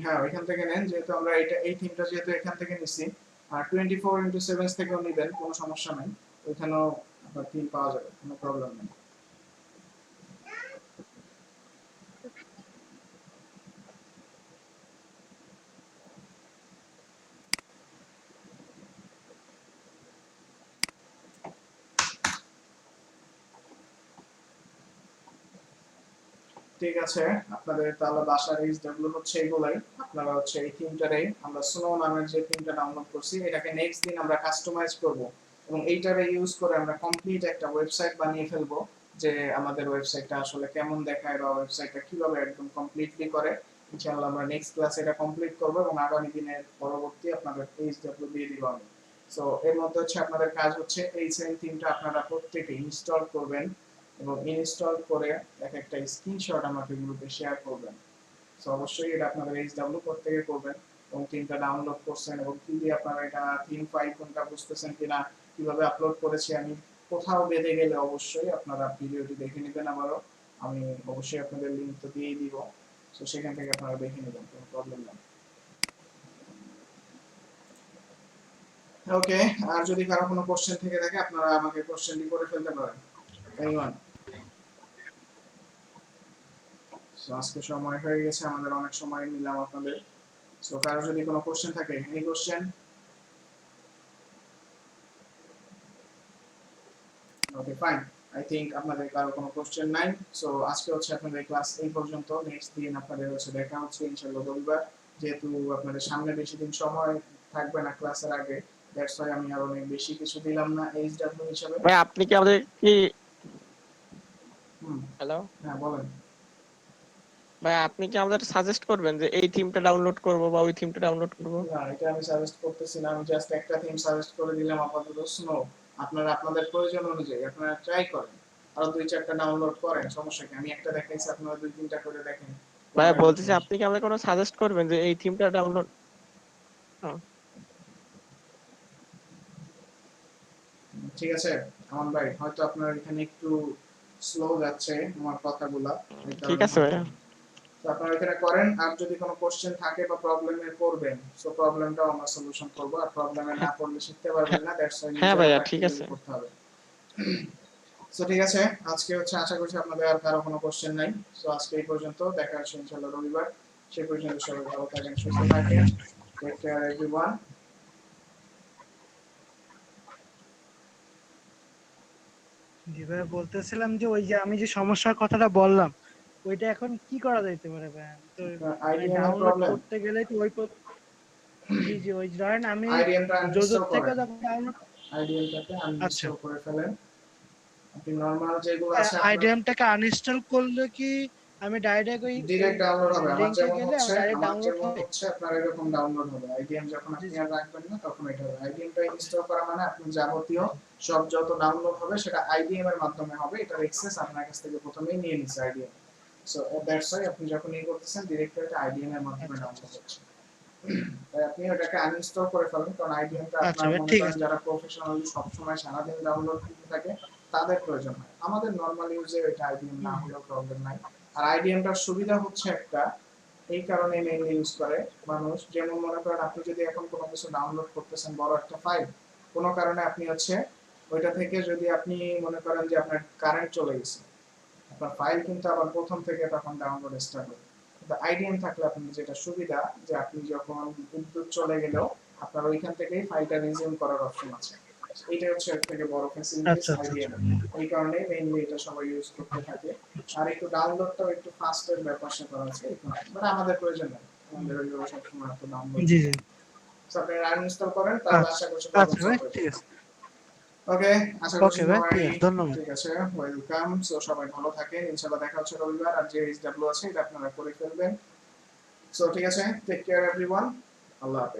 হ্যাঁ, ওইখান থেকে নেন, যেহেতু আমরা এটা এই থিমটা যেহেতু এখান থেকে নিছি। আর 24x7 থেকেও নিবেন, কোনো সমস্যা নাই। ওইখানেও আপনার থিম পাওয়া যাবে, কোনো প্রবলেম নেই। ঠিক আছে, আপনাদের তাহলে বাসার এইচডব্লিউ হচ্ছে এগুলাই। আপনারা হচ্ছে এই থিমটারে, আমরা স্নো নামের যে থিমটা ডাউনলোড করছি, এটাকে নেক্সট দিন আমরা কাস্টমাইজ করব, এবং এইটারে ইউজ করে আমরা কমপ্লিট একটা ওয়েবসাইট বানিয়ে ফেলবো। যে আমাদের ওয়েবসাইটটা আসলে কেমন দেখায় বা ওয়েবসাইটটা কিভাবে একদম কমপ্লিটলি করে, ইনশাআল্লাহ আমরা নেক্সট ক্লাসে এটা কমপ্লিট করব, এবং আগামী দিনের পরবর্তী আপনাদের এইচডব্লিউ দিয়ে দিব আমি। সো এর মধ্যে হচ্ছে আপনাদের কাজ হচ্ছে এই সেম থিমটা আপনারা প্রত্যেকে ইনস্টল করবেন, এবং ইনস্টল করে এক একটা স্ক্রিনশট আমাকে গ্রুপে শেয়ার করবেন। সো অবশ্যই এটা আপনাদের এইচডব্লিউ প্রত্যেকে করবেন, এবং থিমটা ডাউনলোড করছেন এবং কি দিয়ে আপনারা এটা থিম ফাইল কোনটা বুঝতেছেন কিনা, কিভাবে আপলোড করেছি আমি, কোথাও বেঁধে গেলে অবশ্যই আপনারা ভিডিওটি দেখে নেবেন আবারও। আমি অবশ্যই আপনাদের লিংক তো দিয়েই দিব, সো সেখান থেকে আপনারা দেখে নেবেন, কোনো প্রবলেম নেই। ওকে, আর যদি কারো কোনো কোশ্চেন থেকে থাকে আপনারা আমাকে কোশ্চেনটি করে ফেলতে পারেন। এনিওয়ান? সো আজকে সময় হয়ে গেছে, আমাদের অনেক সময় নিলাম আপনাদের। সো কারো যদি কোনো কোশ্চেন থাকে, any question? Okay, fine. I think আপনাদের কারো কোনো কোশ্চেন নাই। সো আজকে হচ্ছে আপনাদের ক্লাস এই পর্যন্ত। নেক্সট দিন আপনাদের হচ্ছে দেখা হচ্ছে ইনশাআল্লাহ রবিবার। যেহেতু আপনাদের সামনে বেশি দিন সময় থাকবে না ক্লাসের আগে, দ্যাটস ওয়াই আমি আর অনেক বেশি কিছু দিলাম না এইচডব্লিউ হিসাবে। ভাই আপনি কি আমাদের কি, হুম। হ্যালো হ্যাঁ, বলেন। ভাই, আপনি কি আমাদের সাজেস্ট করবেন যে এই থিমটা ডাউনলোড করব বা ওই থিমটা ডাউনলোড করব? না, এটা আমি সাজেস্ট করতেছি না। আমি জাস্ট একটা থিম সাজেস্ট করে দিলাম আপাতত, স্নো। আপনারা আপনাদের প্রয়োজন অনুযায়ী আপনারা ট্রাই করেন, আরো দুই চারটা ডাউনলোড করেন, সমস্যা কি? আমি একটা দেখাইছি, আপনারা দুই তিনটা করে দেখেন, ভাই কোনটা কোনো বলতেছি সমস্যা। আপনি কি আমাদের কোনো সাজেস্ট করবেন যে এই থিমটা ডাউনলোড? ঠিক আছে আমান ভাই, হয়তো আপনার এখানে একটু স্লো যাচ্ছে আমার কথাগুলা, এই ঠিক কারণে আছে হয়তো। ভাইয়া। তো আপনারা এখানে করেন, আর যদি কোনো কোশ্চেন থাকে বা প্রবলেমে পড়বেন, সো প্রবলেমটাও আমরা সলিউশন করব। আর প্রবলেমে না পড়লে শিখতে পারবেন হ্যাঁ না, দ্যাটস ওয়াই হ্যাঁ নিজেরও ভাইয়া, ঠিক প্র্যাকটিক্যালি আছে। করতে হবে। সো ঠিক আছে, আজকে হচ্ছে আশা করছি আপনাদের আর কারো কোনো কোশ্চেন নাই। সো আজকে এই পর্যন্ত, দেখা হচ্ছে ইনশাআল্লাহ রবিবার। সে পর্যন্ত সবাই ভালো থাকেন, সুস্থ থাকেন। Take care everyone. জি ভাই, বলতেছিলাম যে ওই যে আমি যে সমস্যার কথাটা বললাম, ওইটা এখন কি করা যাইতে পারে ভাই? আমি তো আইডিএম এর ডাউনলোড প্রবলেম, করতে গেলে তো জি জি, ওই ধরেন আমি আইডিএমটা জোজো আনইনস্টল থেকে করেন, যখন ডাউনলোড। আইডিএমটাকে আচ্ছা, আনইনস্টল করে ফেলেন। আপনি নরমাল যেগুলো আছে আপনার আইডিএমটাকে আনইনস্টল করলে কি আমি ডাইরেক্ট ওই ওই ডিরেক্ট ডাউনলোড হবে। আমার লিংকে যেমন গেলে হচ্ছে আমার ডাইরেক্ট আমার ডাউনলোড যেমন হবে? হচ্ছে আপনার এরকম ডাউনলোড হবে। আইডিএম যখন জি আপনি জি। আর রাখবেন না তখন এটা হবে। আইডিএমটা ইনস্টল করা মানে আপনি যাবতীয় সব যত ডাউনলোড হবে সেটা আইডিএম এর মাধ্যমে হবে। এটার অ্যাক্সেস আপনার কাছ থেকে প্রথমেই নিয়ে নিচ্ছে আইডিএম। সো দ্যাটস ওয়াই আপনি যখন এই করতেছেন ডিরেক্টলি আইডিএম এর মাধ্যমে আচ্ছা ডাউনলোড হচ্ছে। তাই আপনি ওটাকে আনইনস্টল করে ফেলেন, কারণ আইডিএমটা আচ্ছা আপনার ভাই, মনে ঠিক করেন আছে। যারা প্রফেশনালি সবসময় সারাদিন ডাউনলোড করতে থাকে তাদের প্রয়োজন হয়। আমাদের নরমাল ইউজে এটা আইডিএম না হুম, হলেও প্রবলেম নাই। আর আইডিএমটার সুবিধা হচ্ছে একটা, এই কারণে মেইনলি ইউজ করে মানুষ, যেমন মনে করেন আপনি যদি এখন কোনো কিছু ডাউনলোড করতেছেন বড় একটা ফাইল, কোনো কারণে আপনি হচ্ছে ওইটা থেকে যদি আপনি মনে করেন যে আপনার কারেন্ট চলে গেছে, আপনার ফাইল কিন্তু আবার প্রথম থেকে তখন ডাউনলোড স্টার্ট হবে। কিন্তু আইডিএম থাকলে আপনি যেটা সুবিধা যে আপনি যখন বিদ্যুৎ চলে গেলেও আপনার ওইখান থেকেই ফাইলটা রিজিউম করার অপশন আছে। এটা হচ্ছে এর থেকে বড় ফ্যাসিলিটিস আচ্ছা আচ্ছা আইডিএম। আচ্ছা। এই কারণে মেইনলি এটা সবাই ইউজ করতে থাকে। আর একটু ডাউনলোডটাও একটু ফাস্টের ব্যাপার স্যাপার আছে এই কারণে, বাট আমাদের প্রয়োজন নেই, আমাদের ওইভাবে সবসময় এত ডাউনলোড জি জি। করতে। সো আপনি আনইনস্টল করেন, তাহলে আচ্ছা আশা করছি প্রবলেম আচ্ছা ভাই, সলভ হয়ে ঠিক যাবে। আছে। ওকে, আশা করছি ওকে ভাই, সবাই ঠিক আছে, ধন্যবাদ। ঠিক আছে, ওয়েলকাম। সো সবাই ভালো থাকেন, ইনশাআল্লাহ দেখা হচ্ছে রবিবার। আর যে এইচডব্লিউ আছে এটা আপনারা করে ফেলবেন। সো ঠিক আছে, টেক কেয়ার এভরিওয়ান, আল্লাহ হাফেজ।